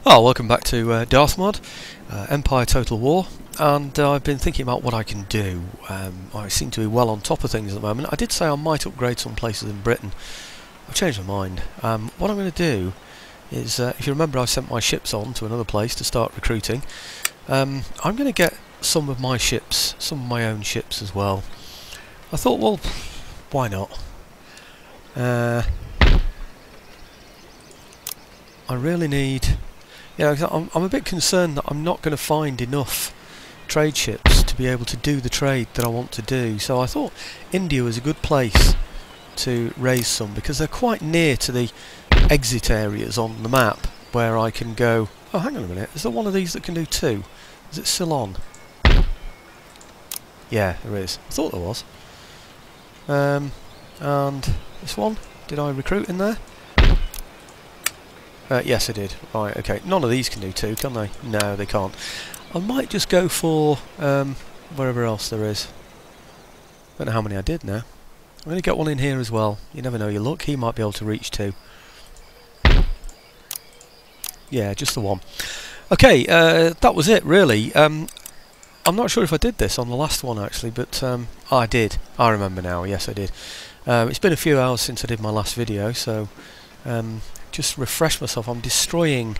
Oh, welcome back to Darthmod, Empire Total War, and I've been thinking about what I can do. I seem to be well on top of things at the moment. I did say I might upgrade some places in Britain. I've changed my mind. What I'm going to do is, if you remember, I sent my ships on to another place to start recruiting. I'm going to get some of my ships, some of my own ships as well. I thought, well, why not? I really need... Yeah, I'm a bit concerned that I'm not going to find enough trade ships to be able to do the trade that I want to do. So I thought India was a good place to raise some, because they're quite near to the exit areas on the map where I can go... Oh, hang on a minute. Is there one of these that can do two? Is it still on? Yeah, there is. I thought there was. And this one, did I recruit in there? Yes, I did. Right, okay. None of these can do two, can they? No, they can't. I might just go for wherever else there is. Don't know how many I did now. I'm going to get one in here as well. You never know your luck. He might be able to reach two. Yeah, just the one. Okay, that was it, really. I'm not sure if I did this on the last one, actually, but I did. I remember now. Yes, I did. It's been a few hours since I did my last video, so... just refresh myself. I'm destroying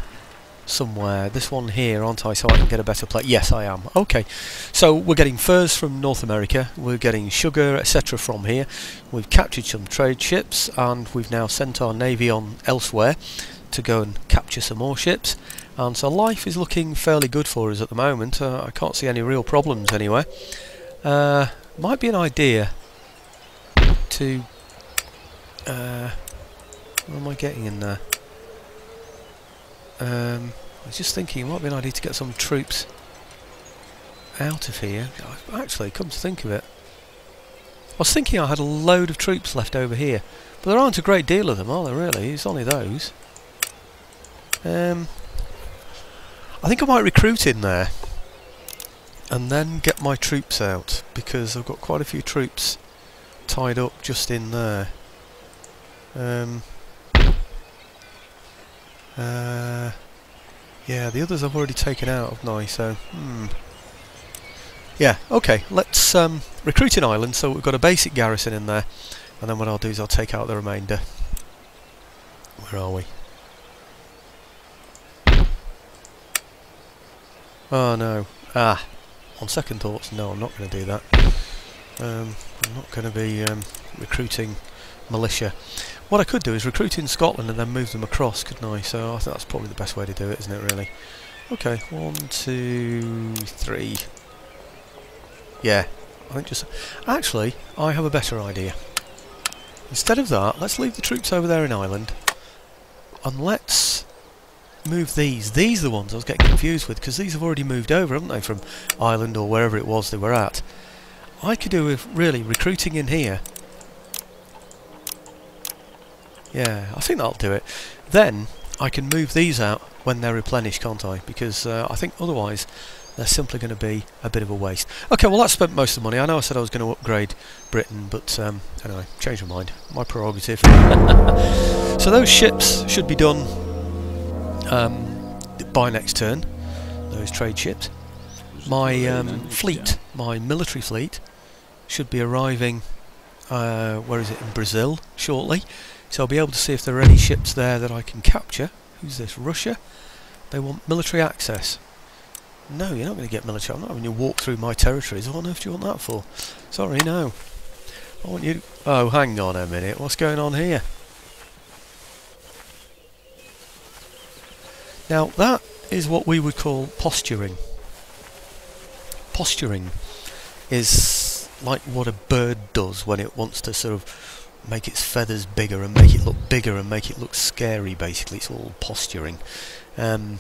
somewhere. This one here, aren't I? So I can get a better play. Yes, I am. Okay. So we're getting furs from North America. We're getting sugar, etc. from here. We've captured some trade ships, and we've now sent our navy on elsewhere to go and capture some more ships. And so life is looking fairly good for us at the moment. I can't see any real problems anywhere. Might be an idea to... what am I getting in there? I was just thinking it might be an idea to get some troops out of here. Actually, come to think of it, I was thinking I had a load of troops left over here, but there aren't a great deal of them, are there really? It's only those. I think I might recruit in there and then get my troops out, because I've got quite a few troops tied up just in there. Yeah, the others I've already taken out, haven't I? So, yeah, okay, let's recruit in Ireland, so we've got a basic garrison in there, and then what I'll do is I'll take out the remainder. Where are we? Oh no. On second thoughts, no, I'm not going to do that. I'm not going to be recruiting militia. What I could do is recruit in Scotland and then move them across, couldn't I? So I think that's probably the best way to do it, isn't it, really? Okay, 1, 2, 3. Yeah, I think just... Actually, I have a better idea. Instead of that, let's leave the troops over there in Ireland, and let's move these. These are the ones I was getting confused with, because these have already moved over, haven't they, from Ireland or wherever it was they were at. I could do with, really, recruiting in here. Yeah, I think that'll do it. Then I can move these out when they're replenished, can't I? Because I think otherwise they're simply going to be a bit of a waste. Okay, well, that's spent most of the money. I know I said I was going to upgrade Britain, but anyway, changed my mind. My prerogative. So those ships should be done by next turn. Those trade ships. My fleet, my military fleet, should be arriving. Where is it? In Brazil shortly. So I'll be able to see if there are any ships there that I can capture. Who's this? Russia? They want military access. No, you're not going to get military. I'm not having you walk through my territories. What on earth do you want that for? Sorry, no. I want you... Oh, hang on a minute. What's going on here? Now, that is what we would call posturing. Posturing is like what a bird does when it wants to sort of make its feathers bigger and make it look bigger and make it look scary. Basically, it's all posturing. Right,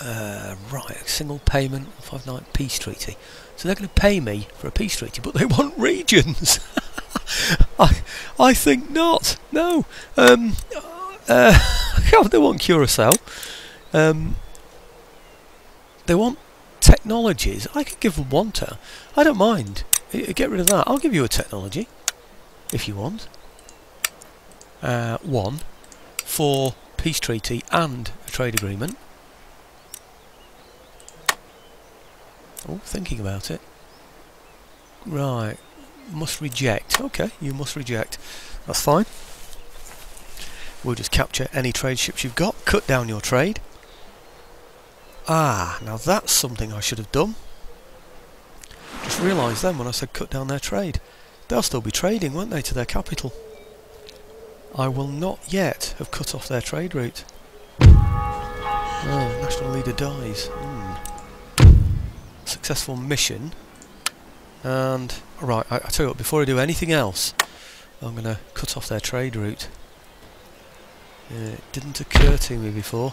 a single payment, 5-night peace treaty. So they're going to pay me for a peace treaty, but they want regions. I think not. No. They want Curacao. They want technologies. I could give them one town. I don't mind. Get rid of that. I'll give you a technology if you want. One for peace treaty and a trade agreement. Oh, thinking about it. Right, must reject. Okay, you must reject. That's fine. We'll just capture any trade ships you've got, cut down your trade. Ah, now that's something I should have done. Just realised then when I said cut down their trade. They'll still be trading, won't they, to their capital? I will not yet have cut off their trade route. Oh, national leader dies. Successful mission. And, right, I tell you what, before I do anything else, I'm going to cut off their trade route. It didn't occur to me before,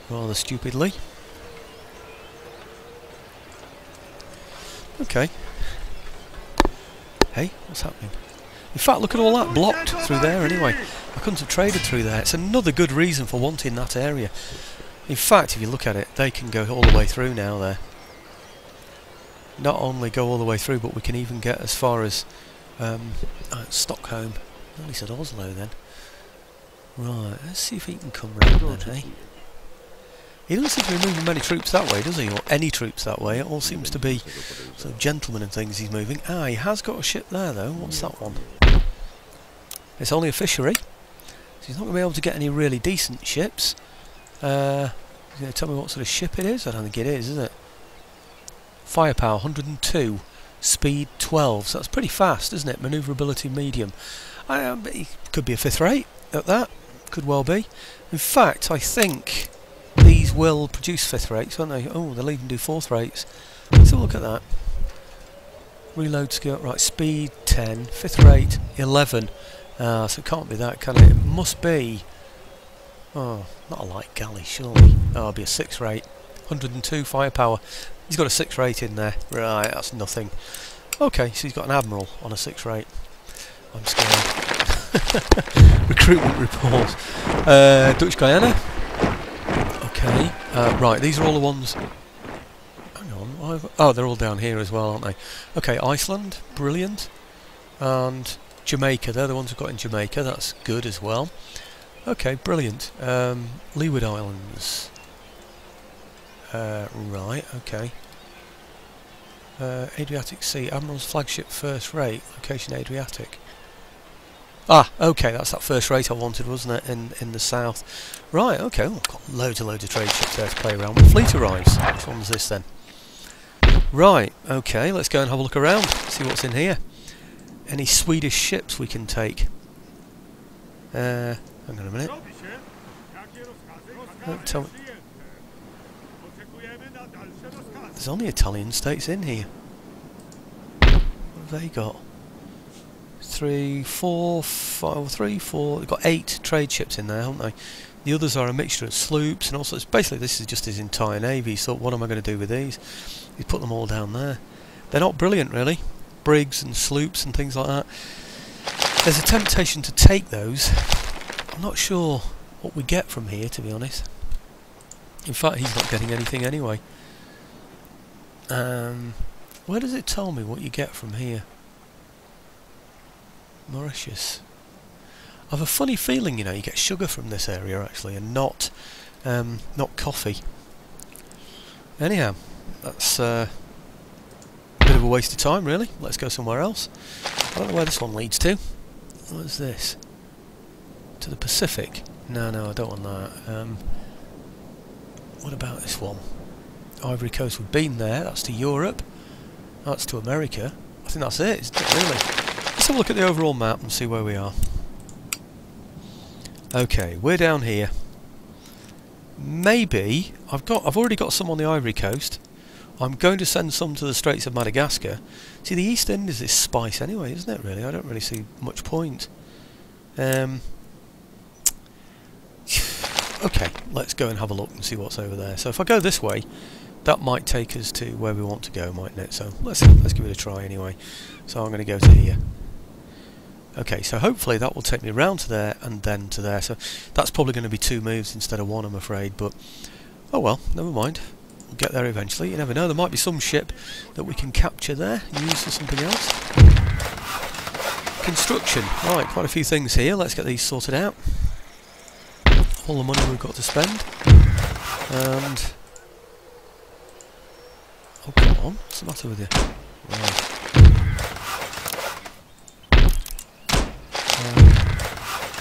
rather stupidly. Okay. Hey, what's happening? In fact, look at all that blocked through there anyway. I couldn't have traded through there. It's another good reason for wanting that area. In fact, if you look at it, they can go all the way through now there. Not only go all the way through, but we can even get as far as Stockholm. I nearly said Oslo then. Right, let's see if he can come round then, hey? He doesn't seem to be moving many troops that way, does he? Or any troops that way. It all seems to be sort of gentlemen and things he's moving. Ah, he has got a ship there though. What's that one? It's only a fishery. So he's not going to be able to get any really decent ships. He's going to tell me what sort of ship it is? I don't think it is it? Firepower 102. Speed 12. So that's pretty fast, isn't it? Manoeuvrability medium. It could be a 5th rate at that. Could well be. In fact, I think these will produce 5th rates, won't they? Oh, they'll even do 4th rates. Let's have a look at that. Reload skill, right, speed 10, 5th rate 11. So it can't be that, can it? It must be... Oh, not a light galley, surely. Oh, it'll be a 6th rate. 102 firepower. He's got a 6th rate in there. Right, that's nothing. Okay, so he's got an admiral on a 6th rate. I'm scared. Recruitment report. Dutch Guyana. Okay, right, these are all the ones... Hang on, oh, they're all down here as well, aren't they? Okay, Iceland, brilliant. And Jamaica, they're the ones we've got in Jamaica, that's good as well. Okay, brilliant. Leeward Islands. Right, okay. Adriatic Sea, Admiral's flagship first rate, location Adriatic. Ah, okay, that's that first rate I wanted, wasn't it, in the south. Right, okay, well, I've got loads of trade ships there to play around with. Fleet arrives. Which one's this then? Right, okay, let's go and have a look around, see what's in here. Any Swedish ships we can take? Hang on a minute. Tell me. There's only Italian states in here. What have they got? 3, 4, 5, 3, 4. They've got 8 trade ships in there, haven't they? The others are a mixture of sloops and also. Basically, this is just his entire navy. So what am I going to do with these? He's put them all down there. They're not brilliant, really. Brigs and sloops and things like that. There's a temptation to take those. I'm not sure what we get from here, to be honest. In fact, he's not getting anything anyway. Where does it tell me what you get from here? Mauritius. I have a funny feeling, you know, you get sugar from this area actually, and not coffee. Anyhow, that's a bit of a waste of time, really. Let's go somewhere else. I don't know where this one leads to. What is this? To the Pacific? No, I don't want that. What about this one? Ivory Coast, we've been there. That's to Europe. That's to America. I think that's it, isn't it, really? Let's have a look at the overall map and see where we are. Okay, we're down here. Maybe I've already got some on the Ivory Coast. I'm going to send some to the Straits of Madagascar. See, the East Indies is spice anyway, isn't it, really? I don't really see much point. Okay, let's go and have a look and see what's over there. So if I go this way, that might take us to where we want to go, mightn't it? So let's give it a try anyway. So I'm going to go to here. Okay, so hopefully that will take me round to there and then to there. So that's probably going to be 2 moves instead of 1, I'm afraid. But oh well, never mind. We'll get there eventually. You never know. There might be some ship that we can capture there and use for something else. Construction. Right, quite a few things here. Let's get these sorted out. All the money we've got to spend. And on, what's the matter with you? Right.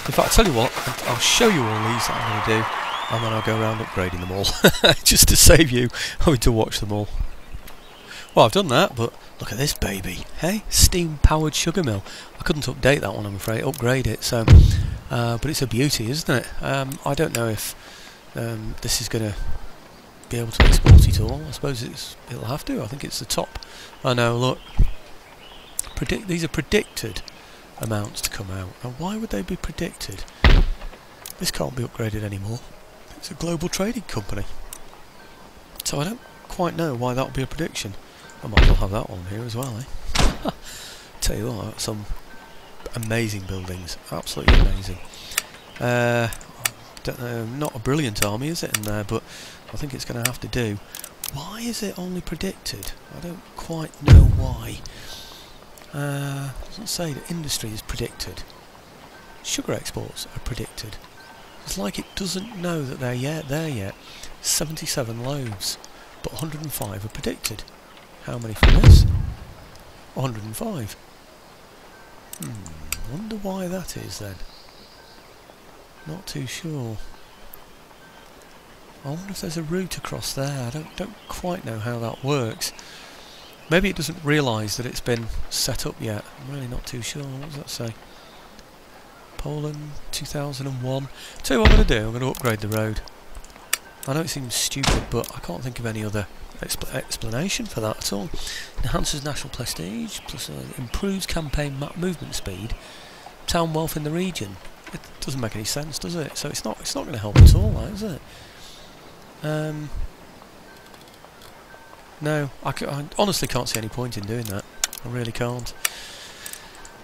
In fact, I'll tell you what, I'll show you all these that I'm going to do, and then I'll go around upgrading them all, just to save you having to watch them all. Well, I've done that, but look at this baby, hey? Steam-powered sugar mill. I couldn't update that one, I'm afraid, upgrade it, so... but it's a beauty, isn't it? I don't know if this is going to be able to export it all. I suppose it'll have to. I think it's the top. I know, look. These are predicted amounts to come out. Now, why would they be predicted? This can't be upgraded anymore. It's a global trading company. So I don't quite know why that would be a prediction. I might as well have that one here as well, eh? Tell you what, some amazing buildings. Absolutely amazing. Don't know, not a brilliant army, is it, in there, but I think it's going to have to do. Why is it only predicted? I don't quite know why. Doesn't say that industry is predicted. Sugar exports are predicted. It's like it doesn't know that they're there yet. 77 loaves, but 105 are predicted. How many from this? 105. Wonder why that is then. Not too sure. I wonder if there's a route across there. I don't quite know how that works. Maybe it doesn't realise that it's been set up yet. I'm really not too sure. What does that say? Poland 2001. Tell you what I'm going to do. I'm going to upgrade the road. I know it seems stupid, but I can't think of any other explanation for that at all. Enhances national prestige, plus improves campaign map movement speed, town wealth in the region. It doesn't make any sense, does it? So it's not going to help at all, that, is it? No, I honestly can't see any point in doing that. I really can't.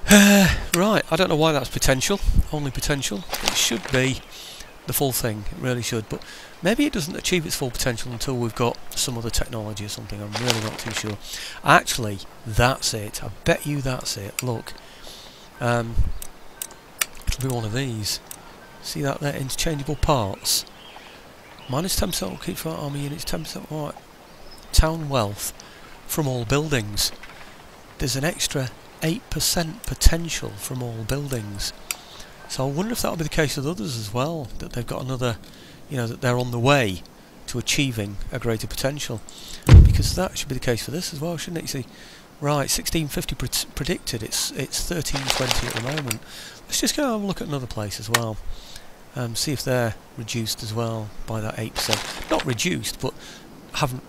Right, I don't know why that's potential. Only potential. It should be the full thing. It really should. But maybe it doesn't achieve its full potential until we've got some other technology or something. I'm really not too sure. Actually, that's it. I bet you that's it. Look. It'll be one of these. See that there? Interchangeable parts. Minus 10% will keep for army units. 10% right. Town wealth from all buildings. There's an extra 8% potential from all buildings. So I wonder if that'll be the case with others as well, that they've got another, that they're on the way to achieving a greater potential. Because that should be the case for this as well, shouldn't it? You see, right, 1650 predicted, it's 1320 at the moment. Let's just go and have a look at another place as well. See if they're reduced as well by that 8%. Not reduced, but haven't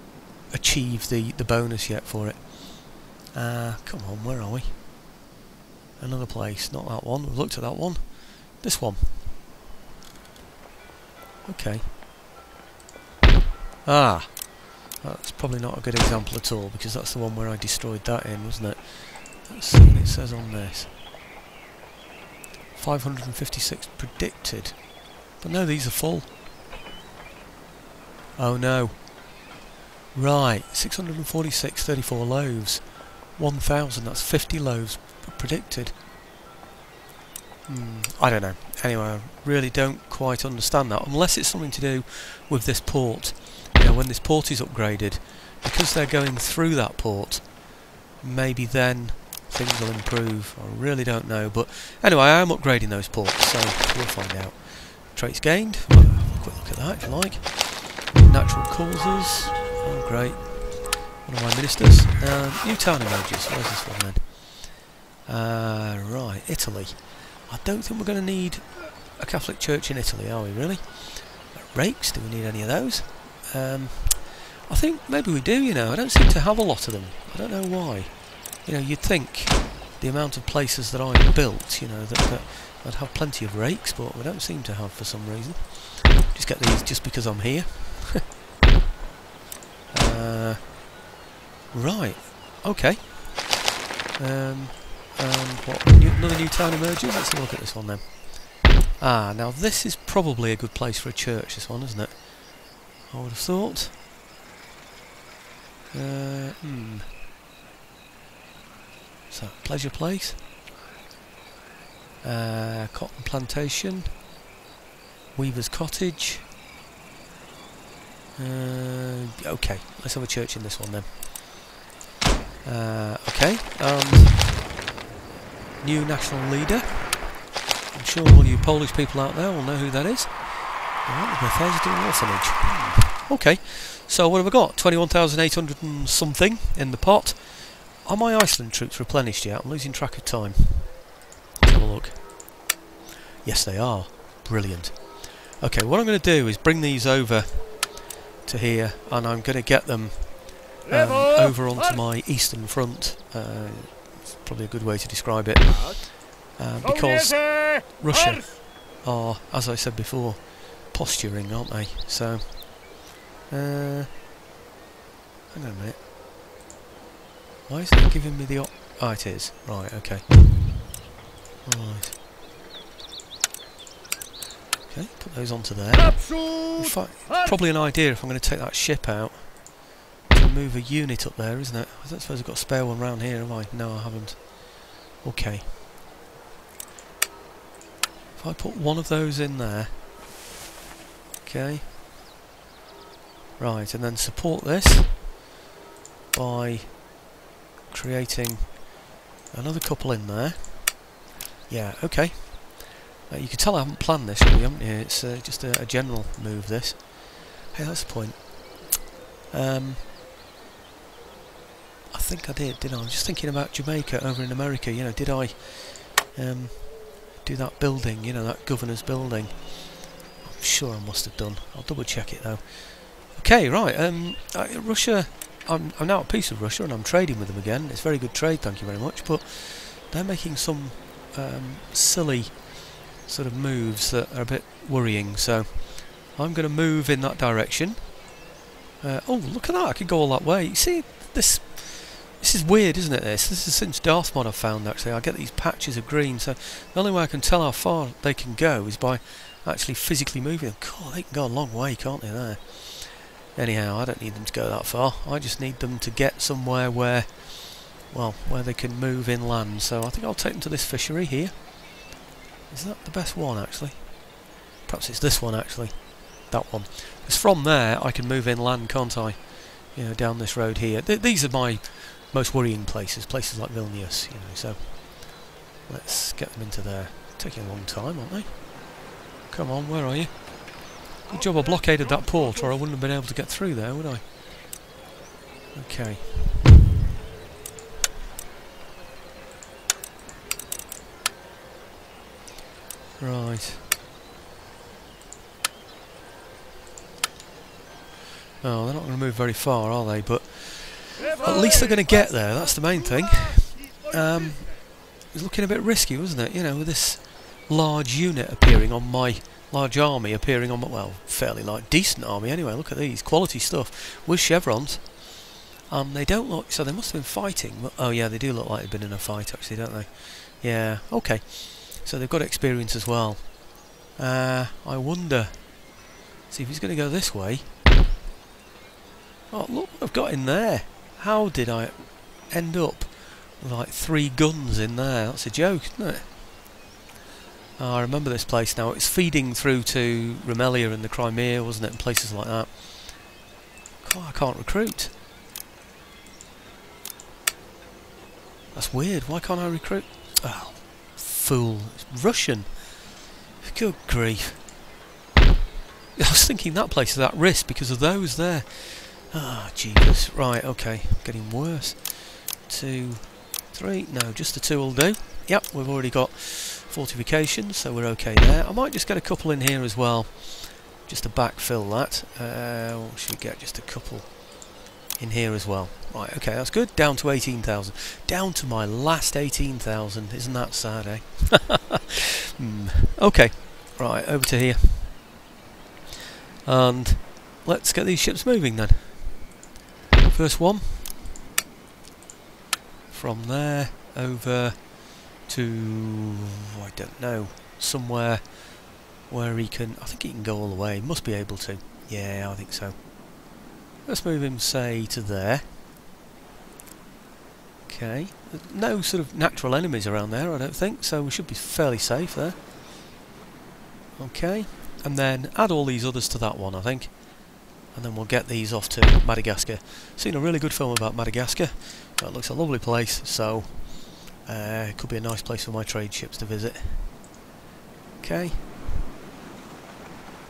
achieved the bonus yet for it. Come on, where are we? Another place, not that one. We've looked at that one. This one. Okay. That's probably not a good example at all, because that's the one where I destroyed that in, wasn't it? Let's see what it says on this. 556 predicted. But no, these are full. Oh no. Right, 646, 34 loaves. 1,000, that's 50 loaves predicted. I don't know. Anyway, I really don't quite understand that, unless it's something to do with this port. When this port is upgraded, because they're going through that port, maybe then things will improve. I really don't know, but anyway, I am upgrading those ports, so we'll find out. Traits gained. Have a quick look at that if you like. Natural causes. Oh, great. One of my ministers. New town emerges. Where's this one then? Right, Italy. I don't think we're going to need a Catholic church in Italy, are we, really? Rakes, do we need any of those? I think maybe we do, I don't seem to have a lot of them. I don't know why. You'd think the amount of places that I built, that I'd have plenty of rakes, but we don't seem to have for some reason. Just get these just because I'm here. Right, okay. And what? Another new town emerges? Let's have a look at this one then. Now this is probably a good place for a church, this one, isn't it? I would have thought. Is that Pleasure Place? Cotton Plantation. Weaver's Cottage. Okay, let's have a church in this one then. Okay, new national leader. I'm sure all you Polish people out there will know who that is. Right, the Bethesda Orphanage. Okay, so what have I got? 21,800 and something in the pot. Are my Iceland troops replenished yet? I'm losing track of time. Let's have a look. Yes, they are. Brilliant. Okay, what I'm going to do is bring these over to here, and I'm going to get them over onto my eastern front. It's probably a good way to describe it. Because Russia are, as I said before, posturing, aren't they? So, hang on a minute. Why is it giving me the oh, it is. Right, okay. Right. Okay, put those onto there. In fact, probably an idea if I'm going to take that ship out to move a unit up there, isn't it? I don't suppose I've got a spare one round here, have I? No, I haven't. Okay. If I put one of those in there. Okay. Right, and then support this by creating another couple in there. Yeah, okay. You can tell I haven't planned this really, haven't you? It's just a general move, this. Hey, that's the point. I think I didn't I? I'm just thinking about Jamaica over in America, you know, did I do that building, you know, that governor's building? I'm sure I must have done. I'll double check it though. Okay, right, Russia, I'm now at peace with Russia and I'm trading with them again. It's very good trade, thank you very much, but they're making some silly sort of moves that are a bit worrying, so I'm going to move in that direction. Oh, look at that, I could go all that way. You see, this is weird, isn't it, this is since Darthmod I've found, actually. I get these patches of green, so the only way I can tell how far they can go is by actually physically moving them. God, they can go a long way, can't they, there? Anyhow, I don't need them to go that far. I just need them to get somewhere where, well, where they can move inland. So I think I'll take them to this fishery here. Is that the best one, actually? Perhaps it's this one, actually. That one. Because from there, I can move inland, can't I? You know, down this road here. These are my most worrying places. Places like Vilnius, you know. So let's get them into there. Taking a long time, aren't they? Come on, where are you? Good job I blockaded that port, or I wouldn't have been able to get through there, would I? Okay. Right. Oh, they're not going to move very far, are they? But at least they're going to get there, that's the main thing. It's looking a bit risky, wasn't it? You know, with this large unit appearing on my... large army appearing on my... well, fairly like decent army anyway. Look at these. Quality stuff. With chevrons. They don't look... so they must have been fighting. Oh yeah, they do look like they've been in a fight actually, don't they? Yeah, okay. So they've got experience as well. I wonder... see if he's going to go this way. Oh, look what I've got in there. How did I end up with like 3 guns in there? That's a joke, isn't it? Oh, I remember this place now. It's feeding through to Rumelia and the Crimea, wasn't it? And places like that. God, I can't recruit. That's weird. Why can't I recruit? Oh, fool. It's Russian. Good grief. I was thinking that place is at risk because of those there. Ah, Jesus. Right, okay. Getting worse. 2, 3. No, just the 2 will do. Yep, we've already got fortifications, so we're okay there. I might just get a couple in here as well, just to backfill that. Or should we get just a couple in here as well? Right, okay, that's good. Down to 18,000. Down to my last 18,000. Isn't that sad, eh? Okay, right, over to here. And let's get these ships moving then. First one. From there over to, I don't know, somewhere where he can, I think he can go all the way, he must be able to. Yeah, I think so. Let's move him, say, to there. Okay, no sort of natural enemies around there, I don't think, so we should be fairly safe there. Okay, and then add all these others to that one, I think. and then we'll get these off to Madagascar. Seen a really good film about Madagascar. It looks a lovely place, so it could be a nice place for my trade ships to visit. Okay.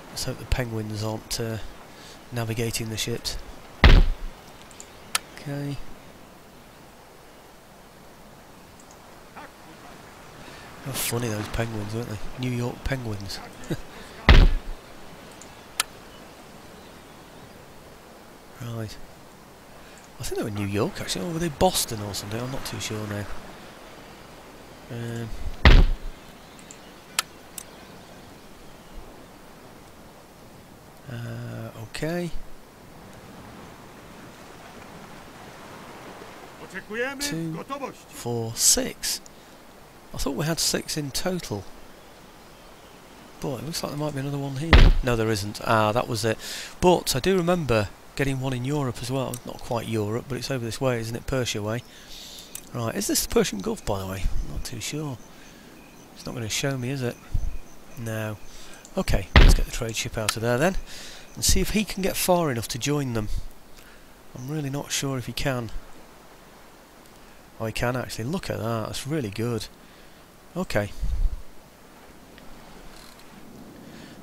Let's hope the penguins aren't navigating the ships. Okay. How funny those penguins, aren't they? New York penguins. Right. I think they were New York actually, or were they Boston or something? I'm not too sure now. Okay. 2, 4, 6. I thought we had 6 in total. Boy, it looks like there might be another one here. No, there isn't. Ah, that was it. But I do remember getting one in Europe as well. Not quite Europe, but it's over this way, isn't it? Persia way. Right, is this the Persian Gulf, by the way? I'm not too sure. It's not going to show me, is it? No. Okay, let's get the trade ship out of there then, and see if he can get far enough to join them. I'm really not sure if he can. Oh, he can actually. Look at that. That's really good. Okay.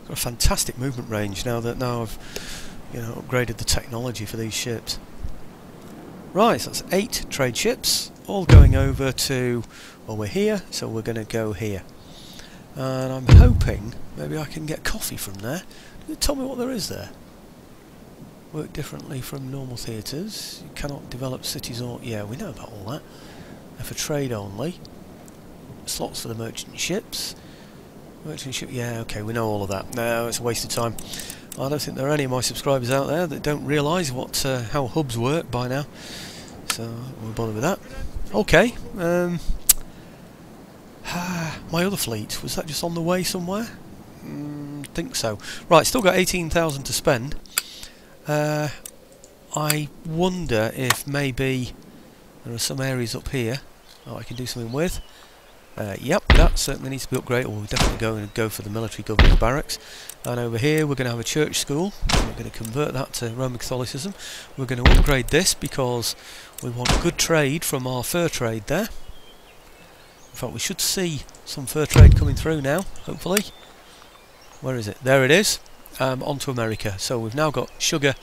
Got a fantastic movement range now that I've upgraded the technology for these ships. Right, so that's 8 trade ships, all going over to, well, we're here, so we're going to go here. And I'm hoping maybe I can get coffee from there. Tell me what there is there. Work differently from normal theatres. You cannot develop cities or... Yeah, we know about all that. They're for trade only. Slots for the merchant ships. Merchant ship... Yeah, okay, we know all of that. No, it's a waste of time. I don't think there are any of my subscribers out there that don't realise what how hubs work by now. So, I won't bother with that. Okay. My other fleet, was that just on the way somewhere? Think so. Right, still got 18,000 to spend. I wonder if maybe there are some areas up here I can do something with. Yep, that certainly needs to be upgraded. We'll definitely go for the military governor's barracks. And over here we're going to have a church school. We're going to convert that to Roman Catholicism. We're going to upgrade this because we want good trade from our fur trade there. In fact, we should see some fur trade coming through now, hopefully. Where is it? There it is. Onto America. So we've now got sugar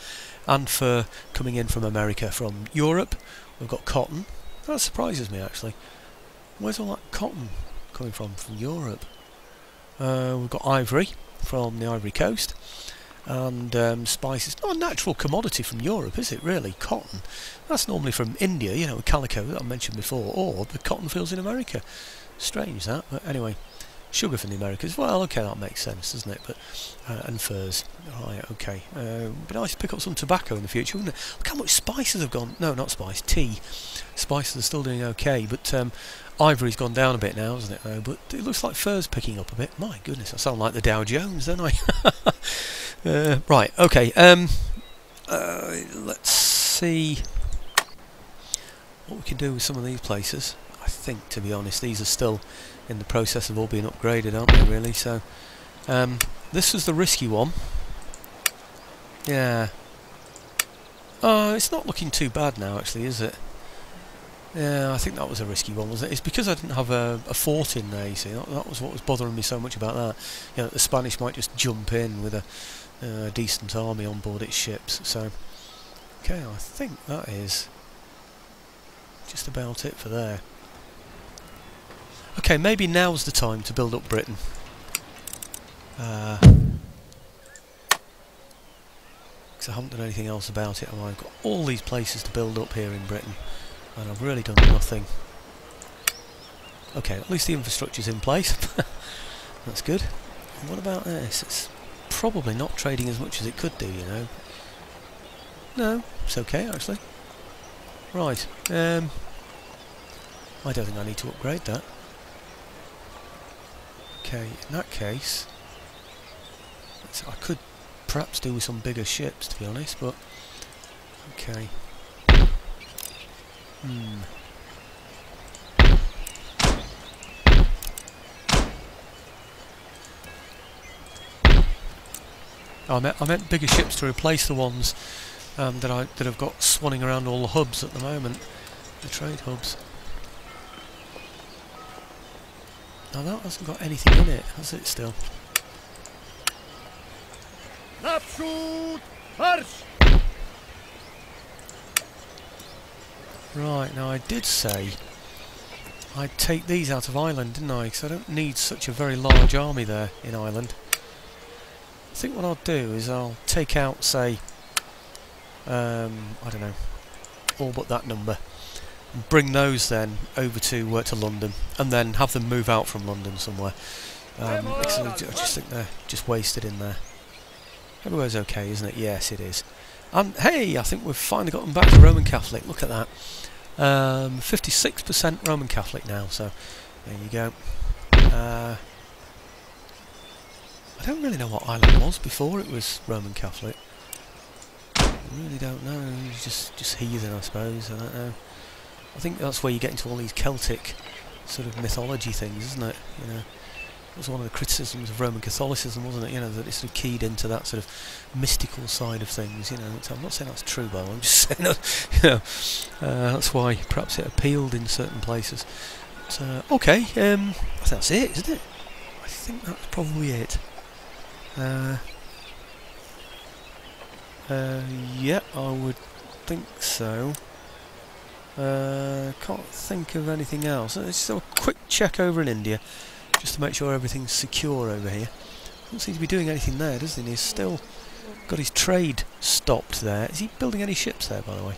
and fur coming in from America. From Europe, we've got cotton. That surprises me, actually. Where's all that cotton coming from Europe? We've got ivory from the Ivory Coast, and spices. Not a natural commodity from Europe, is it really? Cotton. That's normally from India, you know, calico that I mentioned before, or the cotton fields in America. Strange that, but anyway. Sugar from the Americas. Well, okay, that makes sense, doesn't it? But and furs. Right, okay. It'd be nice to pick up some tobacco in the future, wouldn't it? Look how much spices have gone. No, not spice. Tea. Spices are still doing okay, but ivory's gone down a bit now, hasn't it? Though, but it looks like furs picking up a bit. My goodness, I sound like the Dow Jones, don't I? Right. Okay. Let's see what we can do with some of these places. I think, to be honest, these are still in the process of all being upgraded, aren't they, really? So this was the risky one. Yeah. It's not looking too bad now, actually, is it? Yeah, I think that was a risky one, wasn't it? It's because I didn't have a fort in there, you see. That was what was bothering me so much about that. You know, the Spanish might just jump in with a decent army on board its ships. So, okay, I think that is just about it for there. Okay, maybe now's the time to build up Britain. Because I haven't done anything else about it, and I've got all these places to build up here in Britain, and I've really done nothing. Okay, at least the infrastructure's in place. That's good. And what about this? It's probably not trading as much as it could do, you know. No, it's okay, actually. Right, I don't think I need to upgrade that. Okay, in that case, I could perhaps do with some bigger ships, to be honest, but okay. I meant bigger ships to replace the ones that have got swanning around all the hubs at the moment, the trade hubs. Now that hasn't got anything in it, has it still? Right, now I did say I'd take these out of Ireland, didn't I? Because I don't need such a very large army there in Ireland. I think what I'll do is I'll take out, say, I don't know, all but that number, and bring those then over to London, and then have them move out from London somewhere. Because I just think they're just wasted in there. Everywhere's okay, isn't it? Yes, it is. And hey, I think we've finally got them back to Roman Catholic. Look at that. 56% Roman Catholic now, so there you go. I don't really know what Ireland was before it was Roman Catholic. I really don't know. It's just heathen, I suppose. I don't know. I think that's where you get into all these Celtic sort of mythology things, isn't it? You know, it was one of the criticisms of Roman Catholicism, wasn't it? You know, that it's sort of keyed into that sort of mystical side of things. You know, I'm not saying that's true, though. I'm just saying that, you know, that's why perhaps it appealed in certain places. But, okay, I think that's it, isn't it? I think that's probably it. Yeah, I would think so. Can't think of anything else. Let's just have a quick check over in India, just to make sure everything's secure over here. Doesn't seem to be doing anything there, does he? And he's still got his trade stopped there. Is he building any ships there, by the way?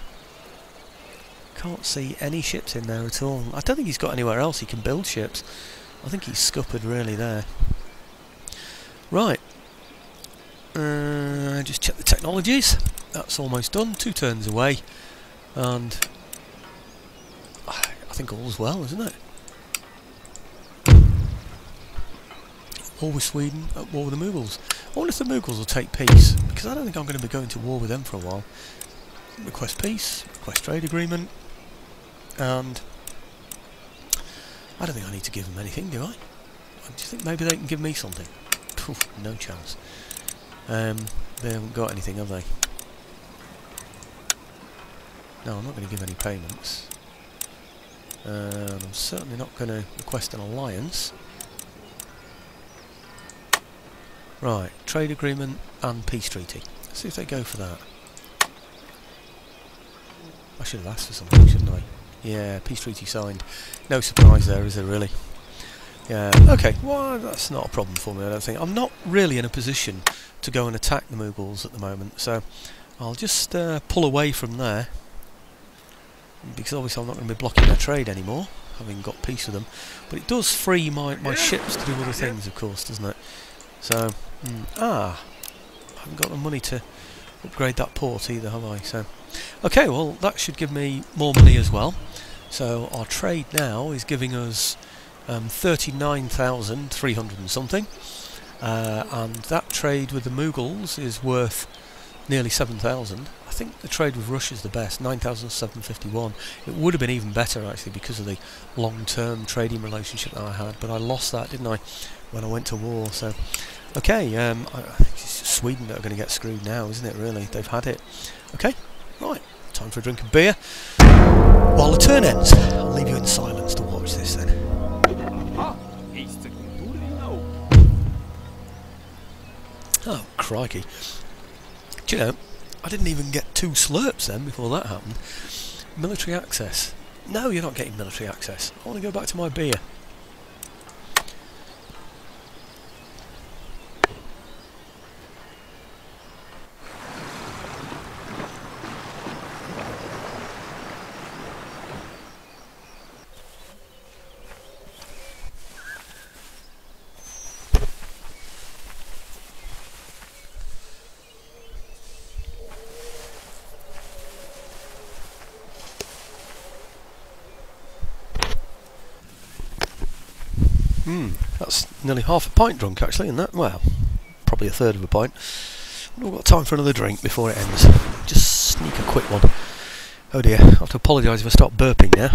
Can't see any ships in there at all. I don't think he's got anywhere else he can build ships. I think he's scuppered really there. Right. Just check the technologies. That's almost done. 2 turns away. And I think all's well, isn't it? War with Sweden, at war with the Mughals. I wonder if the Mughals will take peace, because I don't think I'm going to be going to war with them for a while. Request peace, request trade agreement, and I don't think I need to give them anything, do I? Do you think maybe they can give me something? Poof, no chance. They haven't got anything, have they? No, I'm not going to give any payments. I'm certainly not going to request an alliance. Right, trade agreement and peace treaty. Let's see if they go for that. I should have asked for something, shouldn't I? Yeah, peace treaty signed. No surprise there, is there really? Yeah, okay, well that's not a problem for me, I don't think. I'm not really in a position to go and attack the Mughals at the moment, so I'll just pull away from there, because obviously I'm not going to be blocking their trade anymore, having got peace with them. But it does free my ships to do other things, of course, doesn't it? So, I haven't got the money to upgrade that port either, have I? So, okay, well that should give me more money as well. So our trade now is giving us 39,300 and something, and that trade with the Mughals is worth nearly 7,000. I think the trade with Russia is the best, 9,751. It would have been even better actually because of the long-term trading relationship that I had, but I lost that, didn't I, when I went to war. So, okay, I think it's just Sweden that are going to get screwed now, isn't it? Really, they've had it. Okay, right, time for a drink of beer. While the turn ends, I'll leave you in silence to watch this then. Oh, crikey. Do you know, I didn't even get 2 slurps then before that happened. Military access. No, you're not getting military access. I want to go back to my beer. That's nearly half a pint drunk actually, isn't that? Well, probably a third of a pint. We've got time for another drink before it ends. Just sneak a quick one. Oh dear, I have to apologise if I start burping now.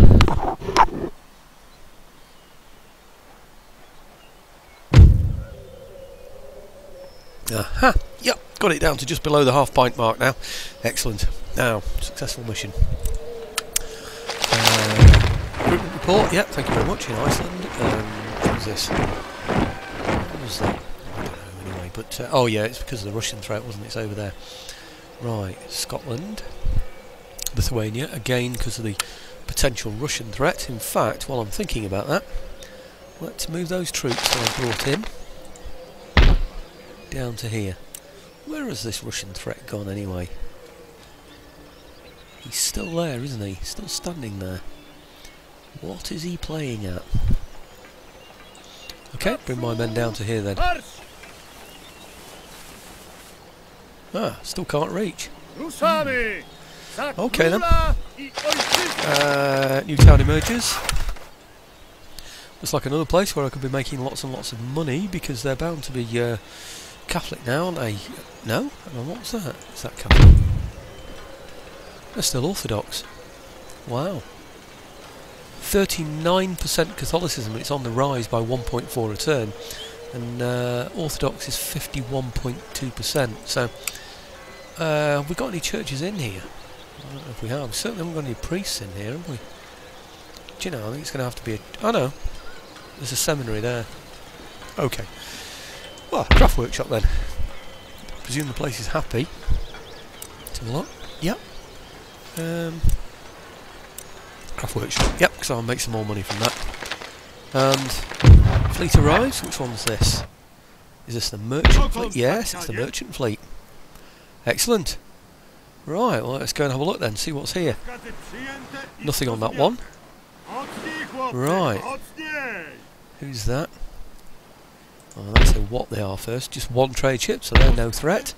Aha, yep, Got it down to just below the half pint mark now. Excellent. Now, successful mission. Recruitment report. Yep, thank you very much. In Iceland. What was this? What was that? I don't know anyway. But oh yeah, it's because of the Russian threat, wasn't it? It's over there. Right, Scotland, Lithuania. Again, because of the potential Russian threat. In fact, while I'm thinking about that, let's move those troops that I brought in down to here. Where has this Russian threat gone anyway? He's still there, isn't he? Still standing there. What is he playing at? Okay, bring my men down to here then. Ah, still can't reach. Okay then. New town emerges. Looks like another place where I could be making lots and lots of money, because they're bound to be Catholic now, aren't they? No? Oh, what's that? Is that Catholic? They're still Orthodox. Wow. 39% Catholicism, it's on the rise by 1.4 a turn, and Orthodox is 51.2%. So, have we got any churches in here? I don't know if we have. We certainly haven't got any priests in here, have we? Do you know, I think it's going to have to be a... Oh no, there's a seminary there. Okay. Well, craft workshop then. Presume the place is happy. Let's have a look. Yep. Craft workshop. Yep, because I'll make some more money from that. And fleet arrives. Which one's this? Is this the merchant fleet? Yes, it's the merchant fleet. Excellent. Right, well, let's go and have a look then, see what's here. Nothing on that one. Right. Who's that? Oh, let's see what they are first. Just one trade ship, so they're no threat.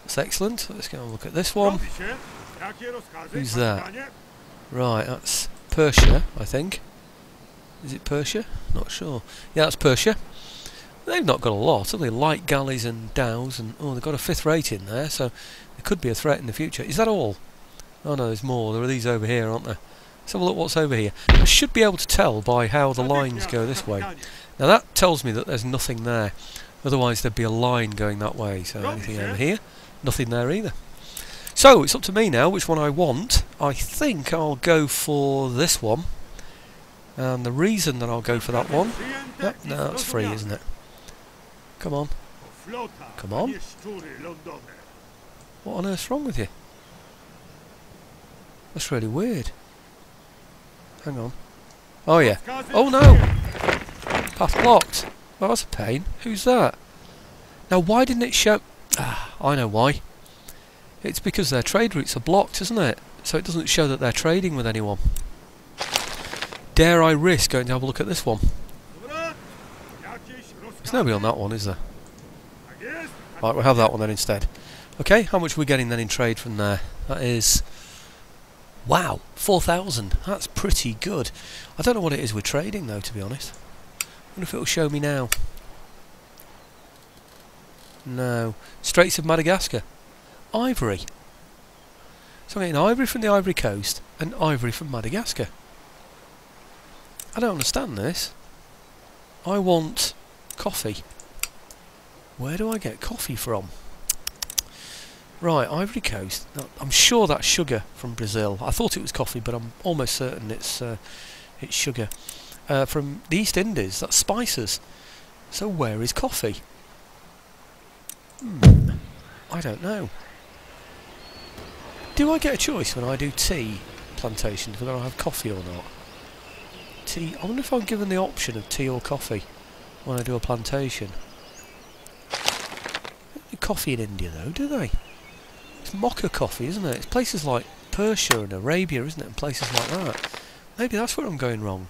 That's excellent. Let's go and look at this one. Who's that? Right, that's Persia, I think. Is it Persia? Not sure. Yeah, that's Persia. They've not got a lot, have they? Light galleys and dhows, and oh, they've got a 5th rate in there, so there could be a threat in the future. Is that all? Oh no, there's more. There are these over here, aren't there? Let's have a look what's over here. I should be able to tell by how the lines go this way. Now that tells me that there's nothing there. Otherwise there'd be a line going that way. So anything over here? Nothing there either. So it's up to me now which one I want. I think I'll go for this one. And the reason that I'll go for that one... no, that's free, isn't it? Come on. Come on. What on earth's wrong with you? That's really weird. Hang on. Oh yeah. Oh no! Path blocked. Well, that's a pain. Who's that? Now why didn't it show... Ah, I know why. It's because their trade routes are blocked, isn't it? So it doesn't show that they're trading with anyone. Dare I risk going to have a look at this one? There's nobody on that one, is there? Right, we'll have that one then instead. Okay, how much are we getting then in trade from there? That is... Wow, 4,000. That's pretty good. I don't know what it is we're trading though, to be honest. I wonder if it'll show me now. No. Straits of Madagascar. Ivory. So I'm getting ivory from the Ivory Coast and ivory from Madagascar. I don't understand this. I want coffee. Where do I get coffee from? Right, Ivory Coast. I'm sure that's sugar from Brazil. I thought it was coffee, but I'm almost certain it's sugar. From the East Indies, that's spices. So where is coffee? I don't know. Do I get a choice when I do tea plantations whether I have coffee or not? Tea. I wonder if I'm given the option of tea or coffee when I do a plantation. They don't do coffee in India though, do they? It's mocha coffee, isn't it? It's places like Persia and Arabia, isn't it? And places like that. Maybe that's where I'm going wrong.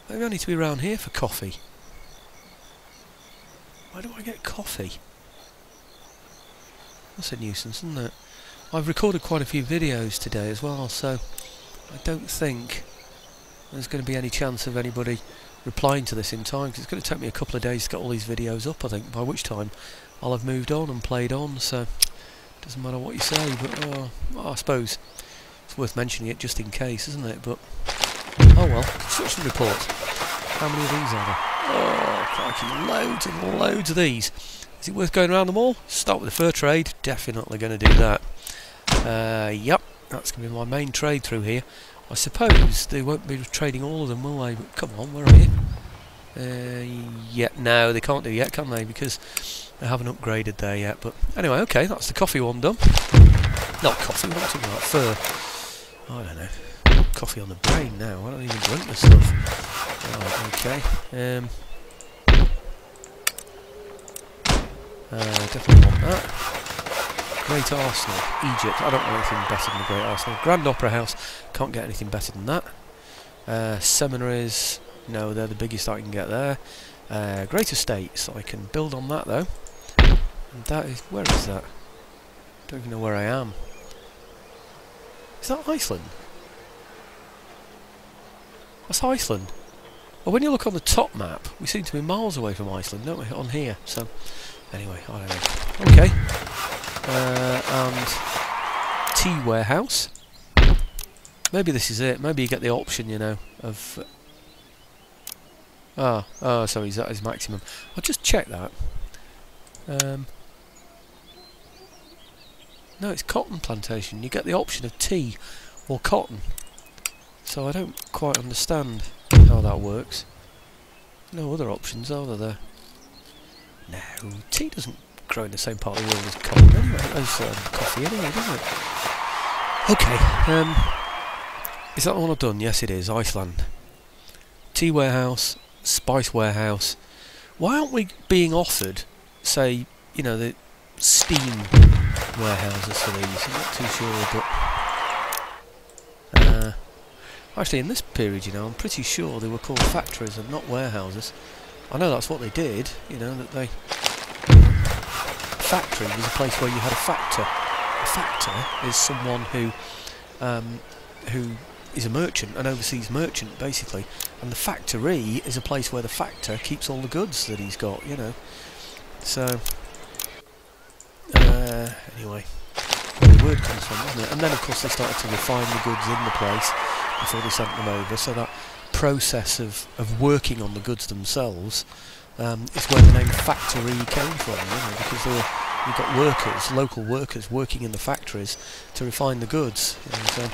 Maybe I need to be around here for coffee. Where do I get coffee? That's a nuisance, isn't it? I've recorded quite a few videos today as well, so I don't think there's going to be any chance of anybody replying to this in time, because it's going to take me a couple of days to get all these videos up, I think, by which time I'll have moved on and played on, so it doesn't matter what you say, but well, I suppose it's worth mentioning it just in case, isn't it? But oh well. Construction reports. How many of these are there? Oh, crikey, loads and loads of these. Is it worth going around them all? Start with the fur trade. Definitely going to do that. Yep, that's going to be my main trade through here. I suppose they won't be trading all of them, will they? But come on, where are you? Yeah, no, they can't do yet, can they? Because they haven't upgraded there yet. But anyway, okay, that's the coffee one done. Not coffee, what am I talking about? Fur. I don't know. Coffee on the brain now. I don't even drink this stuff. Right, okay. Definitely want that. Great Arsenal, Egypt. I don't want anything better than the Great Arsenal. Grand Opera House, can't get anything better than that. Seminaries, no, they're the biggest I can get there. Great Estates, I can build on that though. And that is, where is that? Don't even know where I am. Is that Iceland? That's Iceland. Well, when you look on the top map, we seem to be miles away from Iceland, don't we? On here, so anyway, I don't know. Okay. And tea warehouse. Maybe this is it. Maybe you get the option, you know, of... oh, sorry, that is maximum. I'll just check that. No, it's cotton plantation. You get the option of tea or cotton. So I don't quite understand how that works. No other options, are there? No, tea doesn't grow in the same part of the world as cotton anyway, as coffee anyway, doesn't it? Okay, is that the one I've done? Yes it is, Iceland. Tea warehouse, spice warehouse. Why aren't we being offered, say, you know, the steam warehouses for these? I'm not too sure, but... actually in this period, you know, I'm pretty sure they were called factories and not warehouses. I know that's what they did, you know, that they... Factory was a place where you had a factor. A factor is someone who is a merchant, an overseas merchant, basically. And the factory is a place where the factor keeps all the goods that he's got, you know. So, anyway, where the word comes from, isn't it? And then, of course, they started to refine the goods in the place before they sent them over. So that process of working on the goods themselves is where the name factory came from, you know, because you've got workers, local workers, working in the factories to refine the goods. You know,